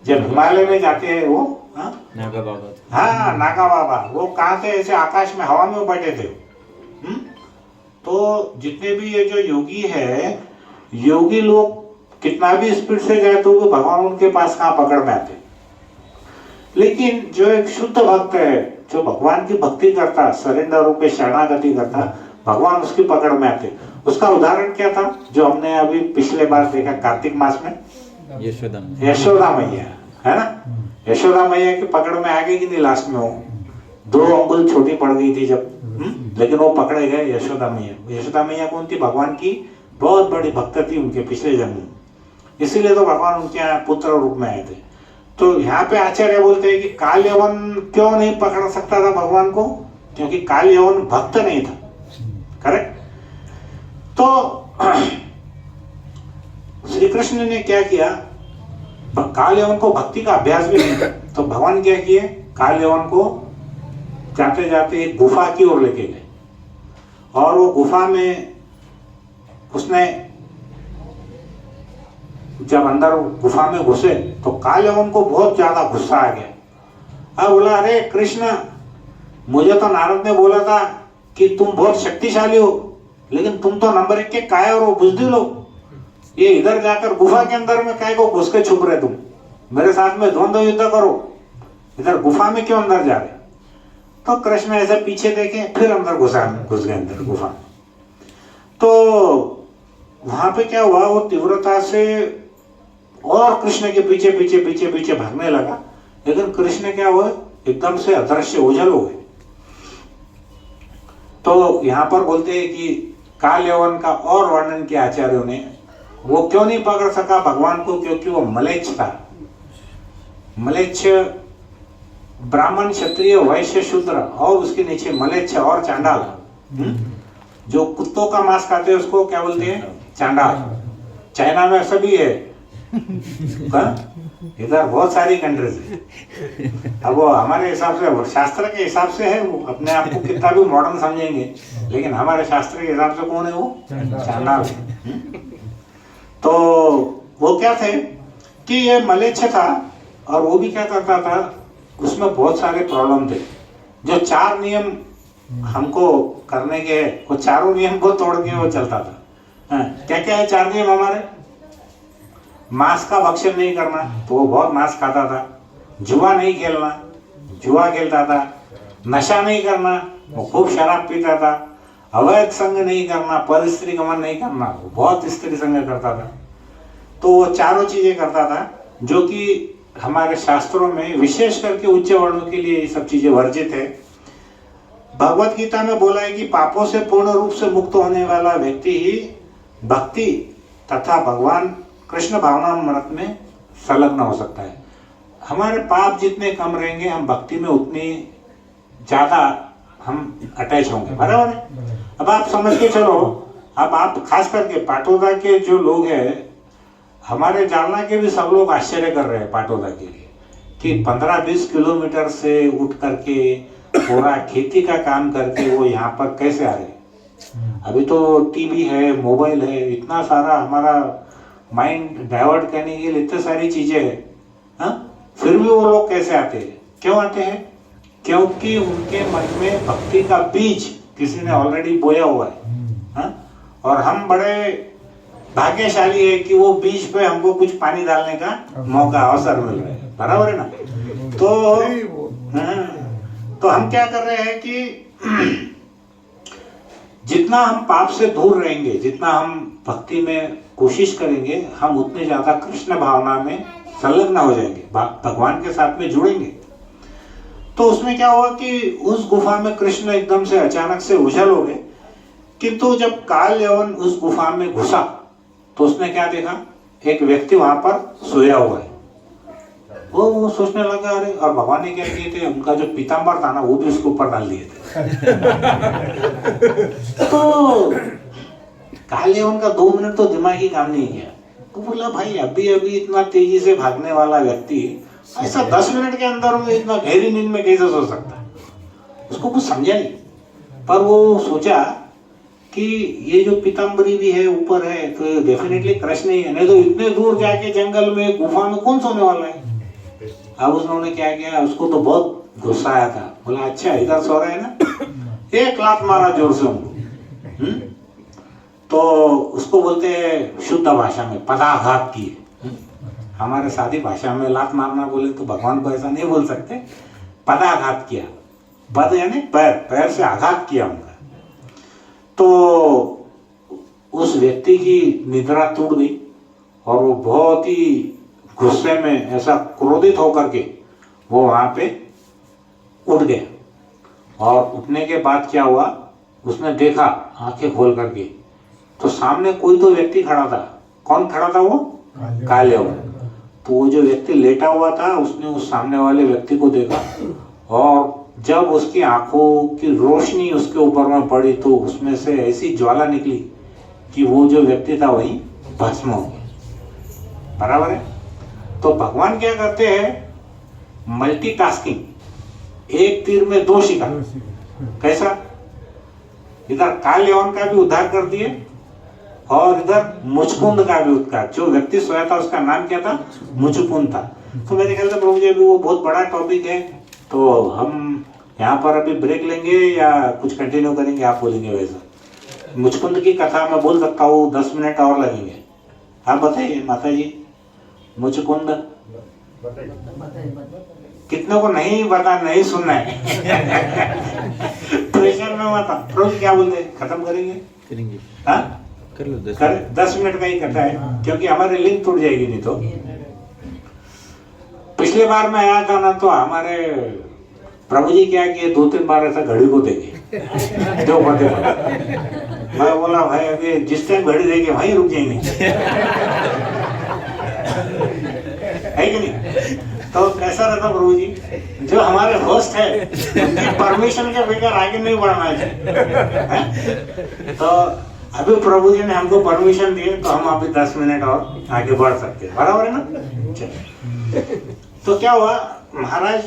[SPEAKER 1] जब हिमालय में जाते हैं वो
[SPEAKER 3] नागा बाबा,
[SPEAKER 1] हाँ नागा बाबा, वो कहाँ थे, ऐसे आकाश में हवा में बैठे थे। तो जितने भी ये जो योगी है, योगी लोग कितना भी स्पीड से जाए तो वो भगवान उनके पास कहाँ पकड़ में आते। लेकिन जो एक शुद्ध भक्त है, जो भगवान की भक्ति करता, सरेंडर होकर शरणागति करता, भगवान उसकी पकड़ में आते। उसका उदाहरण क्या था, जो हमने अभी पिछले बार देखा कार्तिक मास में, यशोदा मैया है ना, यशोदा मैया की पकड़ में आ गई कि नहीं, लास्ट में वो 2 अंगुल छोटी पड़ गई थी जब, लेकिन वो पकड़े गए यशोदा मैया। यशोदा मैया कौन थी, भगवान की बहुत बड़ी भक्त थी उनके पिछले जन्म में, इसीलिए तो भगवान उनके यहाँ पुत्र रूप में आए थे। तो यहाँ पे आचार्य बोलते हैं कि काल यवन क्यों नहीं पकड़ सकता था भगवान को, क्योंकि काल यवन भक्त नहीं था। करेक्ट। तो श्री कृष्ण ने क्या किया, काल यवन को भक्ति का अभ्यास भी नहीं था, तो भगवान क्या किए, काल यवन को जाते जाते एक गुफा की ओर लेके गए, और वो गुफा में उसने जब अंदर गुफा में घुसे तो काल यवन को बहुत ज्यादा गुस्सा आ गया। अब बोला, अरे कृष्ण, मुझे तो नारद ने बोला था कि तुम बहुत शक्तिशाली हो, लेकिन तुम तो नंबर 1 के कायर हो, बुजदिल हो। ये इधर जाकर गुफा के अंदर में काय को घुस के छुप रहे, तुम मेरे साथ में द्वंद्व युद्ध करो, इधर गुफा में क्यों अंदर जा रहे। तो कृष्ण ऐसे पीछे देखे, फिर अंदर घुस गए अंदर गुफा। तो वहां पे क्या हुआ, वो तीव्रता से और कृष्ण के पीछे पीछे पीछे पीछे भागने लगा, लेकिन कृष्ण क्या हुआ, एकदम से अदृश्य ओझल हो गए। तो यहाँ पर बोलते हैं कि काल यवन का और वर्णन किया आचार्यों ने, वो क्यों नहीं पकड़ सका भगवान को, क्योंकि वो मलेच्छ था। मलेच्छ ब्राह्मण, क्षत्रिय, वैश्य, शूद्र और उसके नीचे मलेच्छ और चांडाल, जो कुत्तों का मांस खाते हैं उसको क्या बोलते हैं, चांडाल। चाइना में सभी है, इधर बहुत सारी कंट्रीज है। अब वो हमारे हिसाब से, शास्त्र के हिसाब से है, वो अपने आप को कितना भी मॉडर्न समझेंगे, लेकिन हमारे शास्त्र के हिसाब से कौन है, वो चांडाल है। तो वो क्या थे कि ये मलेच्छ था और वो भी क्या करता था, उसमें बहुत सारे प्रॉब्लम थे। जो 4 नियम हमको करने के, वो चारों नियम को तोड़ के वो चलता था। क्या क्या है 4 नियम हमारे? मांस का भक्षण नहीं करना, तो वो बहुत मांस खाता था। जुआ नहीं खेलना, जुआ खेलता था। नशा नहीं करना, वो खूब शराब पीता था। अवैध संग नहीं करना, पर स्त्री गमन नहीं करना, वो बहुत स्त्री संग करता था। तो वो चारों चीजें करता था, जो कि हमारे शास्त्रों में विशेष करके उच्च वर्णों के लिए ये सब चीजें वर्जित है। भगवत गीता में बोला है कि पापों से पूर्ण रूप से मुक्त होने वाला व्यक्ति ही भक्ति तथा भगवान कृष्ण भावनामृत में संलग्न हो सकता है। हमारे पाप जितने कम रहेंगे, हम भक्ति में उतनी ज्यादा हम अटैच होंगे, बराबर है। अब आप समझ के चलो, अब आप खास करके पाटोदा के जो लोग हैं, हमारे जालना के भी सब लोग आश्चर्य कर रहे हैं पाटोदा के लिए कि 15-20 किलोमीटर से उठ करके पूरा खेती का काम करके वो यहाँ पर कैसे आ रहे। अभी तो टीवी है, मोबाइल है, इतना सारा हमारा माइंड डाइवर्ट करने के लिए इतनी सारी चीजें है, फिर भी वो लोग कैसे आते हैं? क्यों आते हैं? क्योंकि उनके मन में भक्ति का बीज किसी ने ऑलरेडी बोया हुआ है। और हम बड़े भाग्यशाली है कि वो बीज पे हमको कुछ पानी डालने का मौका, अवसर मिल रहा है, बराबर है ना। तो हम क्या कर रहे हैं कि जितना हम पाप से दूर रहेंगे, जितना हम भक्ति में कोशिश करेंगे, हम उतने ज्यादा कृष्ण भावना में संलग्न हो जाएंगे, भगवान के साथ में जुड़ेंगे। तो उसमें क्या हुआ कि उस गुफा में कृष्ण एकदम से अचानक से उछल हो गए। किंतु जब काल यवन उस गुफा में घुसा तो उसने क्या देखा? एक व्यक्ति वहां पर सोया हुआ है। वो सोचने लगा, अरे, और भगवान ने क्या किए थे, उनका जो पीताम्बर था ना, वो भी उसके ऊपर डाल दिए थे। तो काल यवन का 2 मिनट तो दिमाग ही काम नहीं किया। तो बोला, भाई अभी अभी इतना तेजी से भागने वाला व्यक्ति ऐसा 10 मिनट के अंदर में इतना गहरी नींद में कैसे सो सकता है? उसको कुछ समझा नहीं, पर वो सोचा कि ये जो पीताम्बरी भी है ऊपर है, तो डेफिनेटली कृष्ण ही है, नहीं तो इतने दूर जाके जंगल में गुफा में कौन सोने वाला है। अब उन्होंने क्या किया, उसको तो बहुत गुस्सा आया था। बोला, अच्छा इधर सो रहे हैं ना, एक लात मारा जोर से उनको। तो उसको बोलते हैं शुद्ध भाषा में पदाघात किए। हमारे सादी भाषा में लात मारना बोले तो भगवान को ऐसा नहीं बोल सकते, पदाघात किया। पद यानी पैर, पैर से आघात किया उनका। तो उस व्यक्ति की निद्रा टूट गई और वो बहुत ही गुस्से में ऐसा क्रोधित होकर के वो वहां पे उठ गया। और उठने के बाद क्या हुआ, उसने देखा आंखें खोल करके, तो सामने कोई तो व्यक्ति खड़ा था। कौन खड़ा था? वो काल यवन। तो वो जो व्यक्ति लेटा हुआ था, उसने उस सामने वाले व्यक्ति को देखा, और जब उसकी आंखों की रोशनी उसके ऊपर में पड़ी तो उसमें से ऐसी ज्वाला निकली कि वो जो व्यक्ति था वही भस्म हो गया, बराबर है। तो भगवान क्या करते हैं? मल्टीटास्किंग, एक तीर में 2 शिकार। कैसा? इधर काल यवन का भी उद्धार कर दिए और इधर मुचकुंद का भी उद्धार। जो व्यक्ति सोया था उसका नाम क्या था? मुचकुंद था। तो मेरे ख्याल से प्रभु जी अभी वो बहुत बड़ा टॉपिक है, तो हम यहाँ पर अभी ब्रेक लेंगे या कुछ कंटिन्यू करेंगे? आप बोलेंगे वैसा। मुचकुंद की कथा मैं बोल सकता हूँ, 10 मिनट और लगेंगे। आप बताइए माता जी, मुचकुंद कितने को नहीं पता, नहीं सुनना है। प्रेशर में मत। प्रभु क्या बोलते हैं? खत्म करेंगे? हाँ,
[SPEAKER 3] कर लो
[SPEAKER 1] 10 मिनट का ही करता है, क्योंकि हमारी लिंक टूट जाएगी नहीं तो। पिछले बार मैं आया था ना, तो हमारे प्रभु जी क्या किए, 2-3 बार ऐसा घड़ी को देखे जो पते मैं बोला, भाई अभी जिस टाइम घड़ी देंगे वहीं रुक जाएंगे, है कि नहीं? तो कैसा रहता प्रभु जी, जो हमारे होस्ट है उनकी परमिशन के बगैर आगे नहीं बढ़ना चाहिए। तो अभी प्रभु जी ने हमको परमिशन दिए, तो हम अभी 10 मिनट और आगे बढ़ सकते हैं, बराबर है ना। चलिए, तो क्या हुआ, महाराज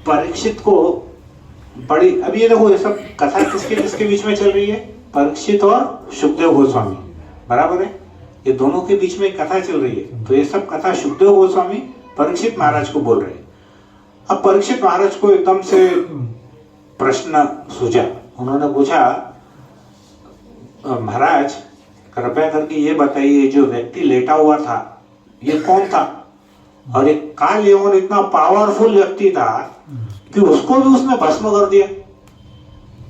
[SPEAKER 1] परीक्षित को बड़ी, अभी ये देखो ये सब कथा किसके किसके बीच में चल रही है? परीक्षित और सुखदेव गोस्वामी, बराबर है। ये दोनों के बीच में कथा चल रही है। तो ये सब कथा सुखदेव गोस्वामी परीक्षित महाराज को बोल रहे हैं। अब परीक्षित महाराज को एकदम से प्रश्न सूझा। उन्होंने पूछा, महाराज कृपया करके ये बताइए, जो व्यक्ति लेटा हुआ था ये कौन था? और एक काल यवन इतना पावरफुल व्यक्ति था कि उसको भी उसने भस्म कर दिया।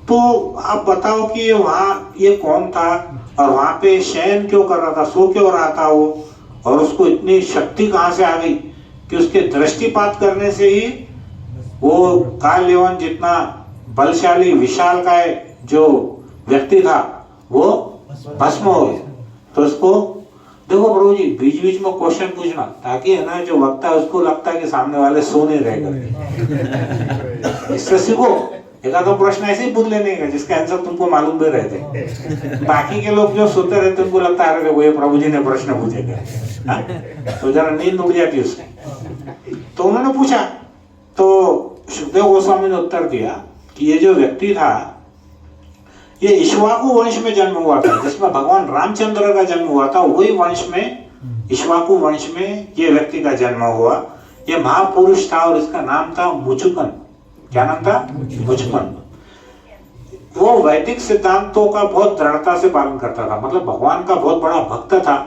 [SPEAKER 1] तो आप बताओ कि ये कौन था और वहां पे शयन क्यों कर रहा था, सो क्यों रहा था वो, और उसको इतनी शक्ति कहां से आ गई कि उसके दृष्टिपात करने से ही वो काल यवन जितना बलशाली विशालकाय जो व्यक्ति था वो भस्म हो गया। तो उसको देखो प्रभु जी, बीच बीच में क्वेश्चन पूछना, ताकि है ना जो वक्ता है उसको लगता है कि सामने वाले सो नहीं रहे करके। इससे सीखो। एक आधा प्रश्न ऐसे ही पूछ लेने का जिसका आंसर तुमको मालूम भी रहते। बाकी के लोग जो सोते रहते उनको लगता है अरे वो ये प्रभु जी ने प्रश्न पूछेगा, तो जरा नींद उड़ जाती उसकी। तो उन्होंने पूछा, तो सुखदेव गोस्वामी ने उत्तर दिया कि ये जो व्यक्ति था ये इक्ष्वाकु वंश में जन्म हुआ था, जिसमें भगवान रामचंद्र का जन्म हुआ था। वही वंश में, इक्ष्वाकु वंश में ये व्यक्ति का जन्म हुआ। ये महापुरुष था और इसका नाम था मुचुकन। क्या नाम था? मुचुकन। वो वैदिक सिद्धांतों का बहुत दृढ़ता से पालन करता था, मतलब भगवान का बहुत बड़ा भक्त था,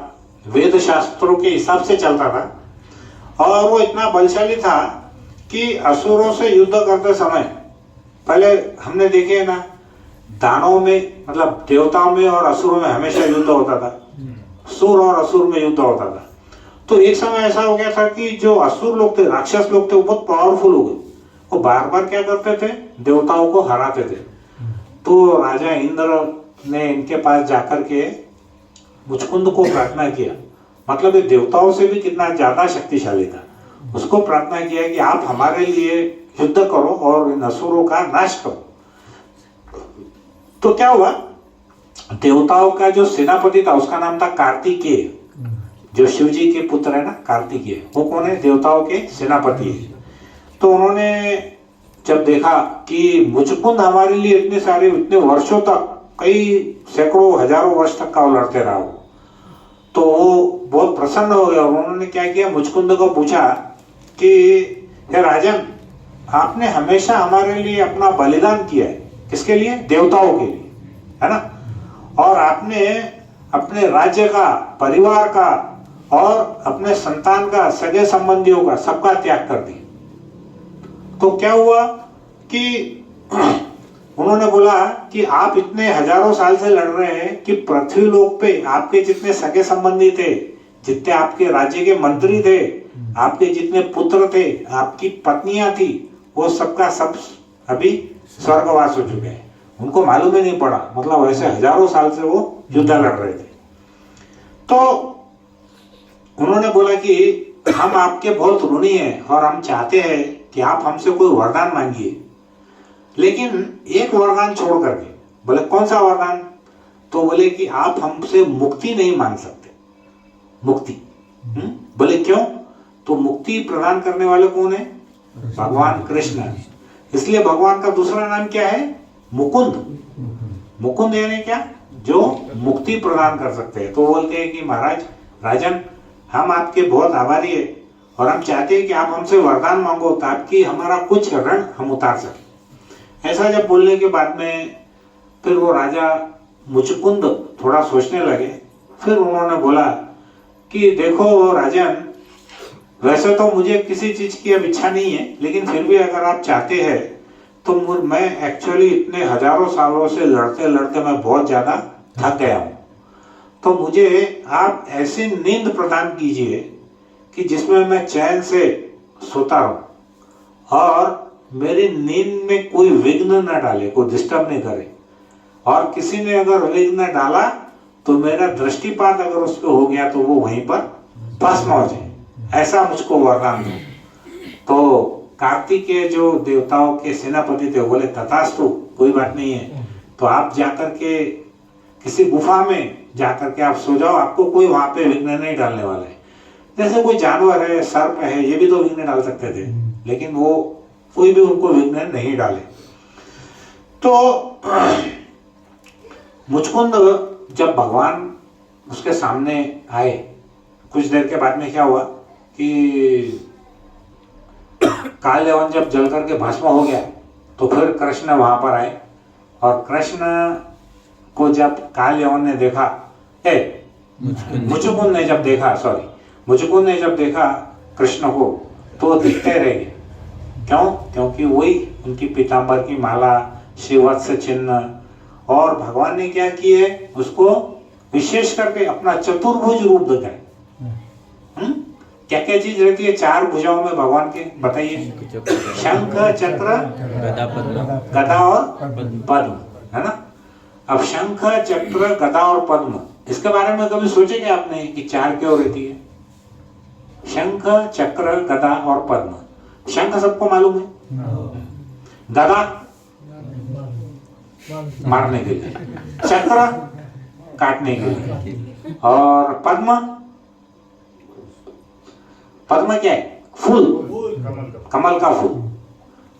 [SPEAKER 1] वेद शास्त्रों के हिसाब से चलता था। और वो इतना बलशाली था कि असुरों से युद्ध करते समय, पहले हमने देखे ना, दानों में मतलब देवताओं में और असुरों में हमेशा युद्ध होता था, सुर और असुर में युद्ध होता था। तो एक समय ऐसा हो गया था कि जो असुर लोग थे, राक्षस लोग थे, वो बहुत पावरफुल हो गए। वो बार बार क्या करते थे? देवताओं को हराते थे। तो राजा इंद्र ने इनके पास जाकर के मुचकुंद को प्रार्थना किया, मतलब ये देवताओं से भी कितना ज्यादा शक्तिशाली था। उसको प्रार्थना किया कि आप हमारे लिए युद्ध करो और इन असुरों का नाश करो। तो क्या हुआ, देवताओं का जो सेनापति था उसका नाम था कार्तिकेय, जो शिव जी के पुत्र है ना कार्तिकेय, वो कौन है? देवताओं के सेनापति है। तो उन्होंने जब देखा कि मुचकुंद हमारे लिए इतने वर्षों तक, कई सैकड़ों हजारों वर्ष तक का वो लड़ते रहा, तो वो बहुत प्रसन्न हो गया। और उन्होंने क्या किया, मुचकुंद को पूछा कि हे राजन, आपने हमेशा हमारे लिए अपना बलिदान किया है। किसके लिए? देवताओं के लिए, है ना। और आपने अपने राज्य का, परिवार का और अपने संतान का, सगे संबंधियों का, सबका त्याग कर दिया। तो क्या हुआ कि उन्होंने बोला कि आप इतने हजारों साल से लड़ रहे हैं कि पृथ्वी लोक पे आपके जितने सगे संबंधी थे, जितने आपके राज्य के मंत्री थे, आपके जितने पुत्र थे, आपकी पत्नियां थी, वो सबका सब अभी स्वर्गवास हो चुके हैं। उनको मालूम ही नहीं पड़ा, मतलब ऐसे हजारों साल से वो युद्ध लड़ रहे थे। तो उन्होंने बोला कि हम आपके बहुत ऋणी हैं और हम चाहते हैं कि आप हमसे कोई वरदान मांगिए, लेकिन एक वरदान छोड़ करके। बोले कौन सा वरदान? तो बोले कि आप हमसे मुक्ति नहीं मांग सकते। मुक्ति? बोले क्यों? तो मुक्ति प्रदान करने वाले कौन है? भगवान कृष्ण। इसलिए भगवान का दूसरा नाम क्या है? मुकुंद। मुकुंद यानी क्या? जो मुक्ति प्रदान कर सकते हैं। तो बोलते हैं कि महाराज, राजन, हम आपके बहुत आभारी है और हम चाहते हैं कि आप हमसे वरदान मांगो ताकि हमारा कुछ ऋण हम उतार सके। ऐसा जब बोलने के बाद में फिर वो राजा मुचकुंद थोड़ा सोचने लगे। फिर उन्होंने बोला कि देखो राजन, वैसे तो मुझे किसी चीज की अब इच्छा नहीं है, लेकिन फिर भी अगर आप चाहते हैं तो मैं एक्चुअली इतने हजारों सालों से लड़ते लड़ते मैं बहुत ज्यादा थक गया हूं। तो मुझे आप ऐसी नींद प्रदान कीजिए कि जिसमें मैं चैन से सोता रहूं और मेरी नींद में कोई विघ्न न डाले, कोई डिस्टर्ब नहीं करे। और किसी ने अगर विघ्न डाला तो मेरा दृष्टिपात अगर उस पर हो गया तो वो वहीं पर भस्म हो जाए, ऐसा मुझको वरदान दो। तो कार्तिकेय जो देवताओं के सेनापति थे बोले तथास्तु, कोई बात नहीं है। तो आप जाकर के किसी गुफा में जाकर के आप सो जाओ, आपको कोई वहां पे विघ्न नहीं डालने वाला है। जैसे कोई जानवर है, सर्प है, ये भी तो विघ्न डाल सकते थे, लेकिन वो कोई भी उनको विघ्न नहीं डाले। तो मुचकुंद जब भगवान उसके सामने आए। कुछ देर के बाद में क्या हुआ कि काल यवन जब जल करके भस्म हो गया तो फिर कृष्ण वहां पर आए, और कृष्ण को जब काल यवन ने देखा, मुचुकुंद ने जब देखा, मुचुकुंद ने जब देखा कृष्ण को, तो वो दिखते रह गए। क्यों? क्योंकि वही उनकी पीतांबर की माला, श्रीवत्स चिन्ह, और भगवान ने क्या किए, उसको विशेष करके अपना चतुर्भुज रूप दिखाए। क्या क्या चीज रहती है 4 भुजाओं में भगवान के, बताइए? शंख, चक्र, गदा और पद्म, है ना? अब शंख, चक्र, गदा और पद्म, इसके बारे में कभी सोचे क्या आपने कि 4 क्यों रहती है? शंख, चक्र, गदा और पद्म। शंख सबको मालूम है, गदा मारने के लिए, चक्र काटने के लिए, और पद्म, पद्म क्या है? फूल, कमल का फूल।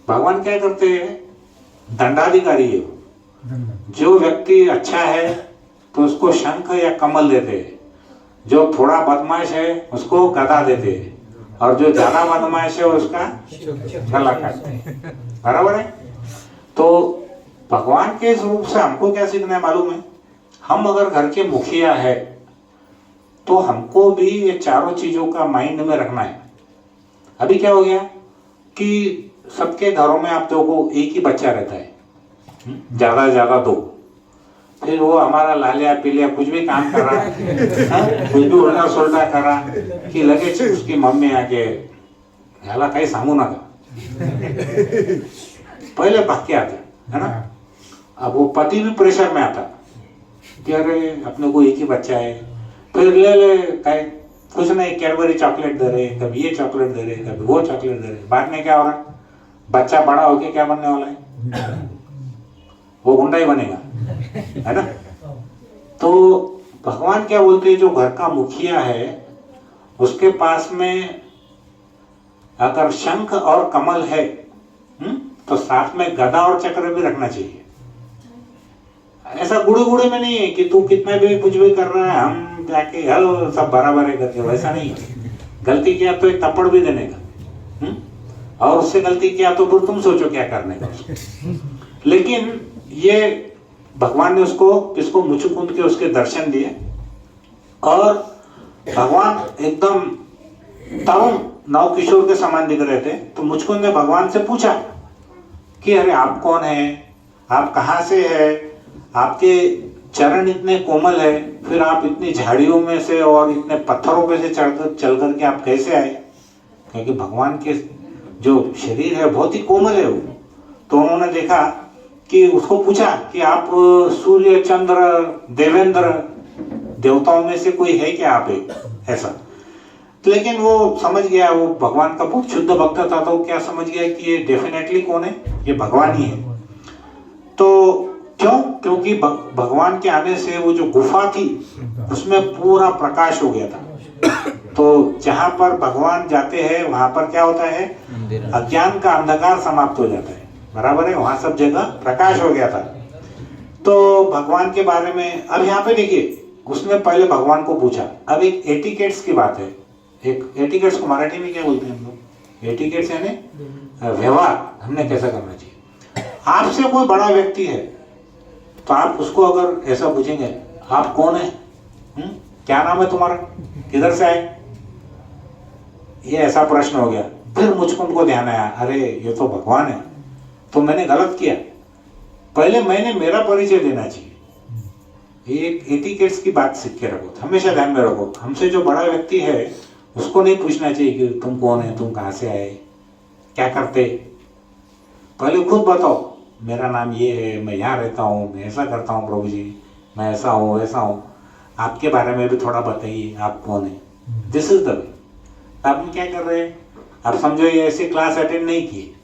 [SPEAKER 1] भगवान क्या करते हैं? दंडाधिकारी है। जो व्यक्ति अच्छा है तो उसको शंख या कमल देते हैं, जो थोड़ा बदमाश है उसको गदा देते हैं, और जो ज्यादा बदमाश है उसका गला काटते हैं। बराबर है? तो भगवान के इस रूप से हमको क्या सीखना है मालूम है? हम अगर घर के मुखिया है तो हमको भी ये चारों चीजों का माइंड में रखना है। अभी क्या हो गया कि सबके घरों में आप देखो एक ही बच्चा रहता है, ज्यादा से ज्यादा 2। फिर वो हमारा लालिया पीलिया कुछ भी काम कर रहा है, कुछ भी उल्टा सुल्टा कर रहा कि लगे उसकी मम्मी आके याला कहीं सांगू ना पहले भाग के आते, है ना? अब वो पति भी प्रेशर में आता कि अरे अपने को एक ही बच्चा है, फिर ले कुछ नहीं, कैडबरी चॉकलेट दे रहे, कभी ये चॉकलेट दे रहे, कभी वो चॉकलेट दे रहे। बाद में क्या हो रहा है? बच्चा बड़ा होके क्या बनने वाला है? वो गुंडा ही बनेगा, है ना? तो भगवान क्या बोलते हैं, जो घर का मुखिया है उसके पास में अगर शंख और कमल है तो साथ में गदा और चक्र भी रखना चाहिए। ऐसा गुड़े गुड़े में नहीं है कि तू कितना भी कुछ भी कर रहा है, हम जाके हेलो सब बराबर है करके, वैसा नहीं है। गलती किया तो एक थप्पड़ भी देने का, और उससे गलती किया तो फिर तुम सोचो क्या करने का। लेकिन ये भगवान ने उसको मुचुकुंद के उसके दर्शन दिए, और भगवान एकदम तरुण नव किशोर के समान दिख रहे थे। तो मुचुकुंद ने भगवान से पूछा कि अरे आप कौन है, आप कहाँ से है, आपके चरण इतने कोमल है, फिर आप इतनी झाड़ियों में से और इतने पत्थरों पे से चल करके आप कैसे आए? क्योंकि भगवान के जो शरीर है बहुत ही कोमल है वो। तो उन्होंने देखा कि उसको पूछा कि आप सूर्य, चंद्र, देवेंद्र, देवताओं में से कोई है क्या आप एक ऐसा? लेकिन वो समझ गया, वो भगवान का बहुत शुद्ध भक्त था, तो क्या समझ गया कि ये डेफिनेटली कौन है, ये भगवान ही है। तो क्यों? क्योंकि भगवान के आने से वो जो गुफा थी उसमें पूरा प्रकाश हो गया था। तो जहां पर भगवान जाते हैं वहां पर क्या होता है? अज्ञान का अंधकार समाप्त हो जाता है। बराबर है? वहां सब जगह प्रकाश हो गया था। तो भगवान के बारे में अब यहाँ पे देखिए, उसने पहले भगवान को पूछा। अब एक एटिकेट्स की बात है। एक एटिकेट्स को मराठी में क्या बोलते हैं हम लोग? एटिकेट्स यानी व्यवहार हमने कैसा करना चाहिए। आपसे कोई बड़ा व्यक्ति है तो आप उसको अगर ऐसा पूछेंगे, आप कौन है, क्या नाम है तुम्हारा, किधर से आए, ये ऐसा प्रश्न हो गया। फिर मुझको उनको ध्यान आया, अरे ये तो भगवान है, तो मैंने गलत किया। पहले मैंने मेरा परिचय देना चाहिए। एक एटिकेट्स की बात सीख के रखो, हमेशा ध्यान में रखो। हमसे जो बड़ा व्यक्ति है उसको नहीं पूछना चाहिए कि तुम कौन है, तुम कहाँ से आए, क्या करते। पहले खुद बताओ, मेरा नाम ये है, मैं यहाँ रहता हूँ, मैं ऐसा करता हूँ प्रभु जी, मैं ऐसा हूँ वैसा हूँ। आपके बारे में भी थोड़ा बताइए, आप कौन है। This is the way. आप क्या कर रहे हैं? आप समझो ये ऐसी क्लास अटेंड नहीं की,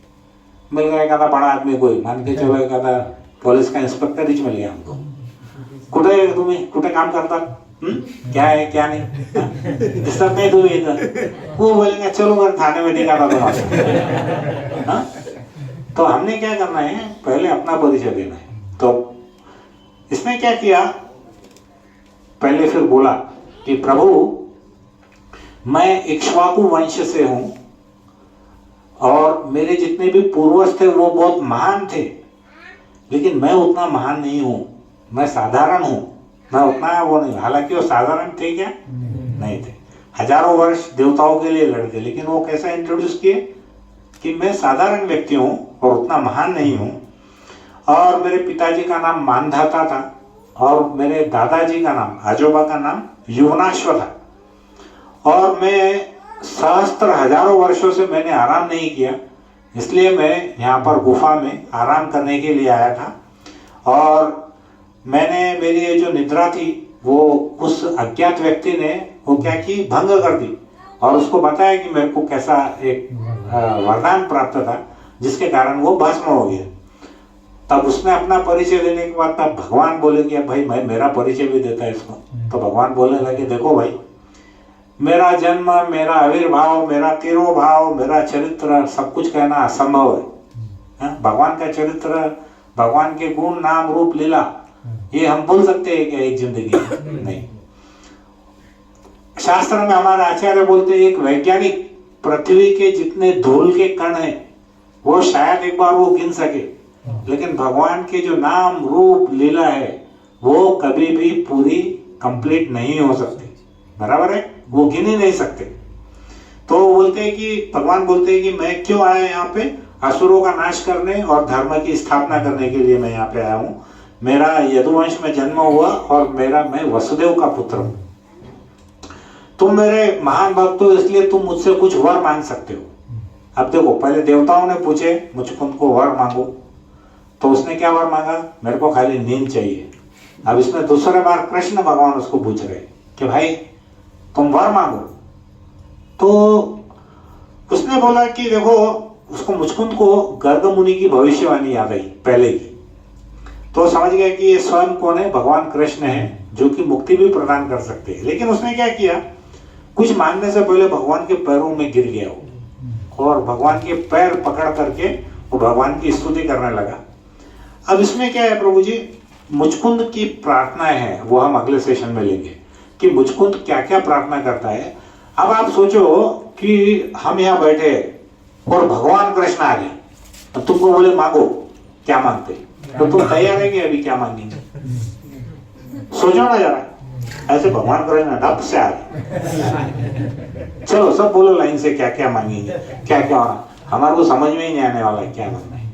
[SPEAKER 1] मिल गया एखादा बड़ा आदमी, कोई मान के चलो एखादा पुलिस का इंस्पेक्टर ही मिल गया हमको, कुठे तुम्ही कुठे काम करता, क्या है क्या नहीं, डिस्टर्ब नहीं तुम्हें इधर। वो बोलेंगे चलो मैं थाने में देखा था तुम्हारा। तो हमने क्या करना है, पहले अपना परिचय देना है। तो इसने क्या किया, पहले फिर बोला कि प्रभु मैं इक्ष्वाकु वंश से हूं और मेरे जितने भी पूर्वज थे वो बहुत महान थे, लेकिन मैं उतना महान नहीं हूं, मैं साधारण हूं, मैं उतना वो नहीं। हालांकि वो साधारण थे क्या? नहीं थे। हजारों वर्ष देवताओं के लिए लड़ते, लेकिन वो कैसा इंट्रोड्यूस किए कि मैं साधारण व्यक्ति हूं और उतना महान नहीं हूं। और मेरे पिताजी का नाम मानधाता था और मेरे दादाजी का नाम, आजोबा का नाम युवनाश्व था। और मैं सहस्त्र हजारों वर्षों से मैंने आराम नहीं किया, इसलिए मैं यहाँ पर गुफा में आराम करने के लिए आया था। और मैंने मेरी ये जो निद्रा थी वो उस अज्ञात व्यक्ति ने वो क्या की, भंग कर दी और उसको बताया कि मेरे को कैसा एक वरदान प्राप्त था जिसके कारण वो भस्म हो गया। तब उसने अपना परिचय देने के बाद तब भगवान बोले कि भाई मैं मेरा परिचय भी देता है इसको। तो भगवान बोलने लगे देखो भाई, मेरा जन्म, मेरा आविर्भाव, मेरा तिरोभाव, मेरा चरित्र सब कुछ कहना असंभव है। भगवान का चरित्र, भगवान के गुण, नाम, रूप, लीला ये हम बोल सकते हैं क्या एक जिंदगी में? नहीं। शास्त्र में हमारे आचार्य बोलते हैं एक वैज्ञानिक पृथ्वी के जितने धूल के कण हैं वो शायद एक बार वो गिन सके, लेकिन भगवान के जो नाम, रूप, लीला है वो कभी भी पूरी कंप्लीट नहीं हो सकती। बराबर है, वो गिन ही नहीं सकते। तो बोलते हैं कि भगवान बोलते हैं कि मैं क्यों आया यहाँ पे, असुरों का नाश करने और धर्म की स्थापना करने के लिए मैं यहाँ पे आया हूँ। मेरा यदुवंश में जन्म हुआ और मैं वसुदेव का पुत्र हूँ। तुम मेरे महान भक्त हो, इसलिए तुम मुझसे कुछ वर मांग सकते हो। अब देखो, पहले देवताओं ने पूछे मुझको वर मांगो, तो उसने क्या वर मांगा? मेरे को खाली नींद चाहिए। अब इसमें दूसरे बार कृष्ण भगवान उसको पूछ रहे कि भाई तुम वर मांगो। तो उसने बोला कि देखो, उसको मुचकुंद को गर्ग मुनि की भविष्यवाणी याद आई पहले की। तो समझ गया कि ये स्वयं कौन है? भगवान कृष्ण है, जो कि मुक्ति भी प्रदान कर सकते हैं। लेकिन उसने क्या किया, कुछ मांगने से पहले भगवान के पैरों में गिर गया वो और भगवान के पैर पकड़ करके वो भगवान की स्तुति करने लगा। अब इसमें क्या है प्रभु जी, मुचकुंद की प्रार्थनाएं हैं, वो हम अगले सेशन में लेंगे कि मुचकुंद क्या क्या प्रार्थना करता है। अब आप सोचो कि हम यहाँ बैठे और भगवान कृष्ण आ गए, तो तुमको बोले मांगो, क्या मांगते? तो तुम तैयार है कि अभी क्या मांगेंगे? सोचो ना जरा। ऐसे भगवान कृष्ण ढप से आ गए, चलो सब बोलो लाइन से क्या क्या मांगेंगे, क्या क्या होना। हमारे को समझ में ही नहीं आने वाला क्या मांगना है।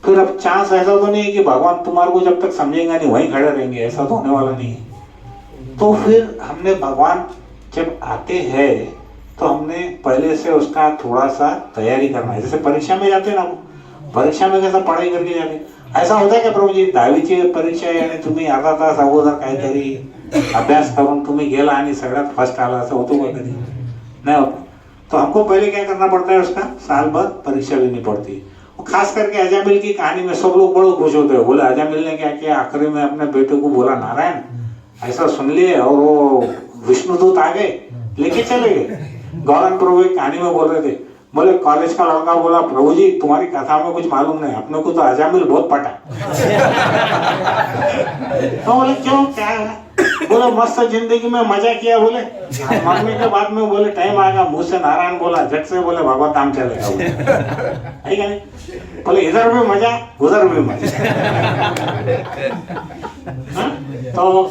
[SPEAKER 1] फिर अब चांस ऐसा तो नहीं है कि भगवान तुम्हारे को जब तक समझेगा नहीं वहीं खड़े रहेंगे, ऐसा तो होने वाला नहीं है। तो फिर हमने भगवान जब आते हैं तो हमने पहले से उसका थोड़ा सा तैयारी करना है। जैसे परीक्षा में जाते ना, परीक्षा में कैसा पढ़ाई करके जाते, ऐसा होता है का प्रभू जी? 10वीची परीक्षा आहे आणि तुम्ही अर्धा तास अगोदर काहीतरी अभ्यास करून तुम्ही गेला आणि सगळ्यात फर्स्ट आला, असं होतो का कधी? नहीं होता। तो हमको पहले क्या करना पड़ता है, उसका साल भर परीक्षा लेनी पड़ती है। खास करके अजामिल की कहानी में सब लोग बड़े खुश होते हैं, बोले अजामिल ने क्या किया, आखिरी में अपने बेटे को बोला नारायण ऐसा सुन लिए और वो विष्णुदूत आ गए लेके चले गए। गौरंग प्रभु एक कहानी में बोल रहे थे, बोले कॉलेज का लड़का बोला प्रभु जी तुम्हारी कथा में कुछ मालूम नहीं, अपने को तो अजामिल बहुत पटा। तो बोले क्यों, क्या है? बोले मस्त जिंदगी में मजा किया। बोले मरने के बाद में बोले टाइम आएगा, मुंह से नारायण बोला, झट से बोले भगवत धाम चलेगा। है क्या नहीं? बोले इधर भी मजा, उधर भी मजा। तो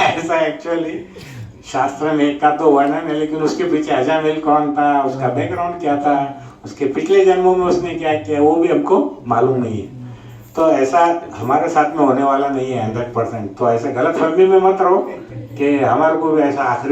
[SPEAKER 1] ऐसा एक्चुअली शास्त्र में एक का तो वर्णन है, लेकिन उसके पीछे अजामिल कौन था, उसका बैकग्राउंड क्या था, उसके पिछले जन्मों में उसने क्या किया, वो भी हमको मालूम नहीं है। तो ऐसा हमारे साथ में होने वाला नहीं है 100%। तो ऐसे गलत फहमी में मत रहो कि हमारे को भी ऐसा आखिरी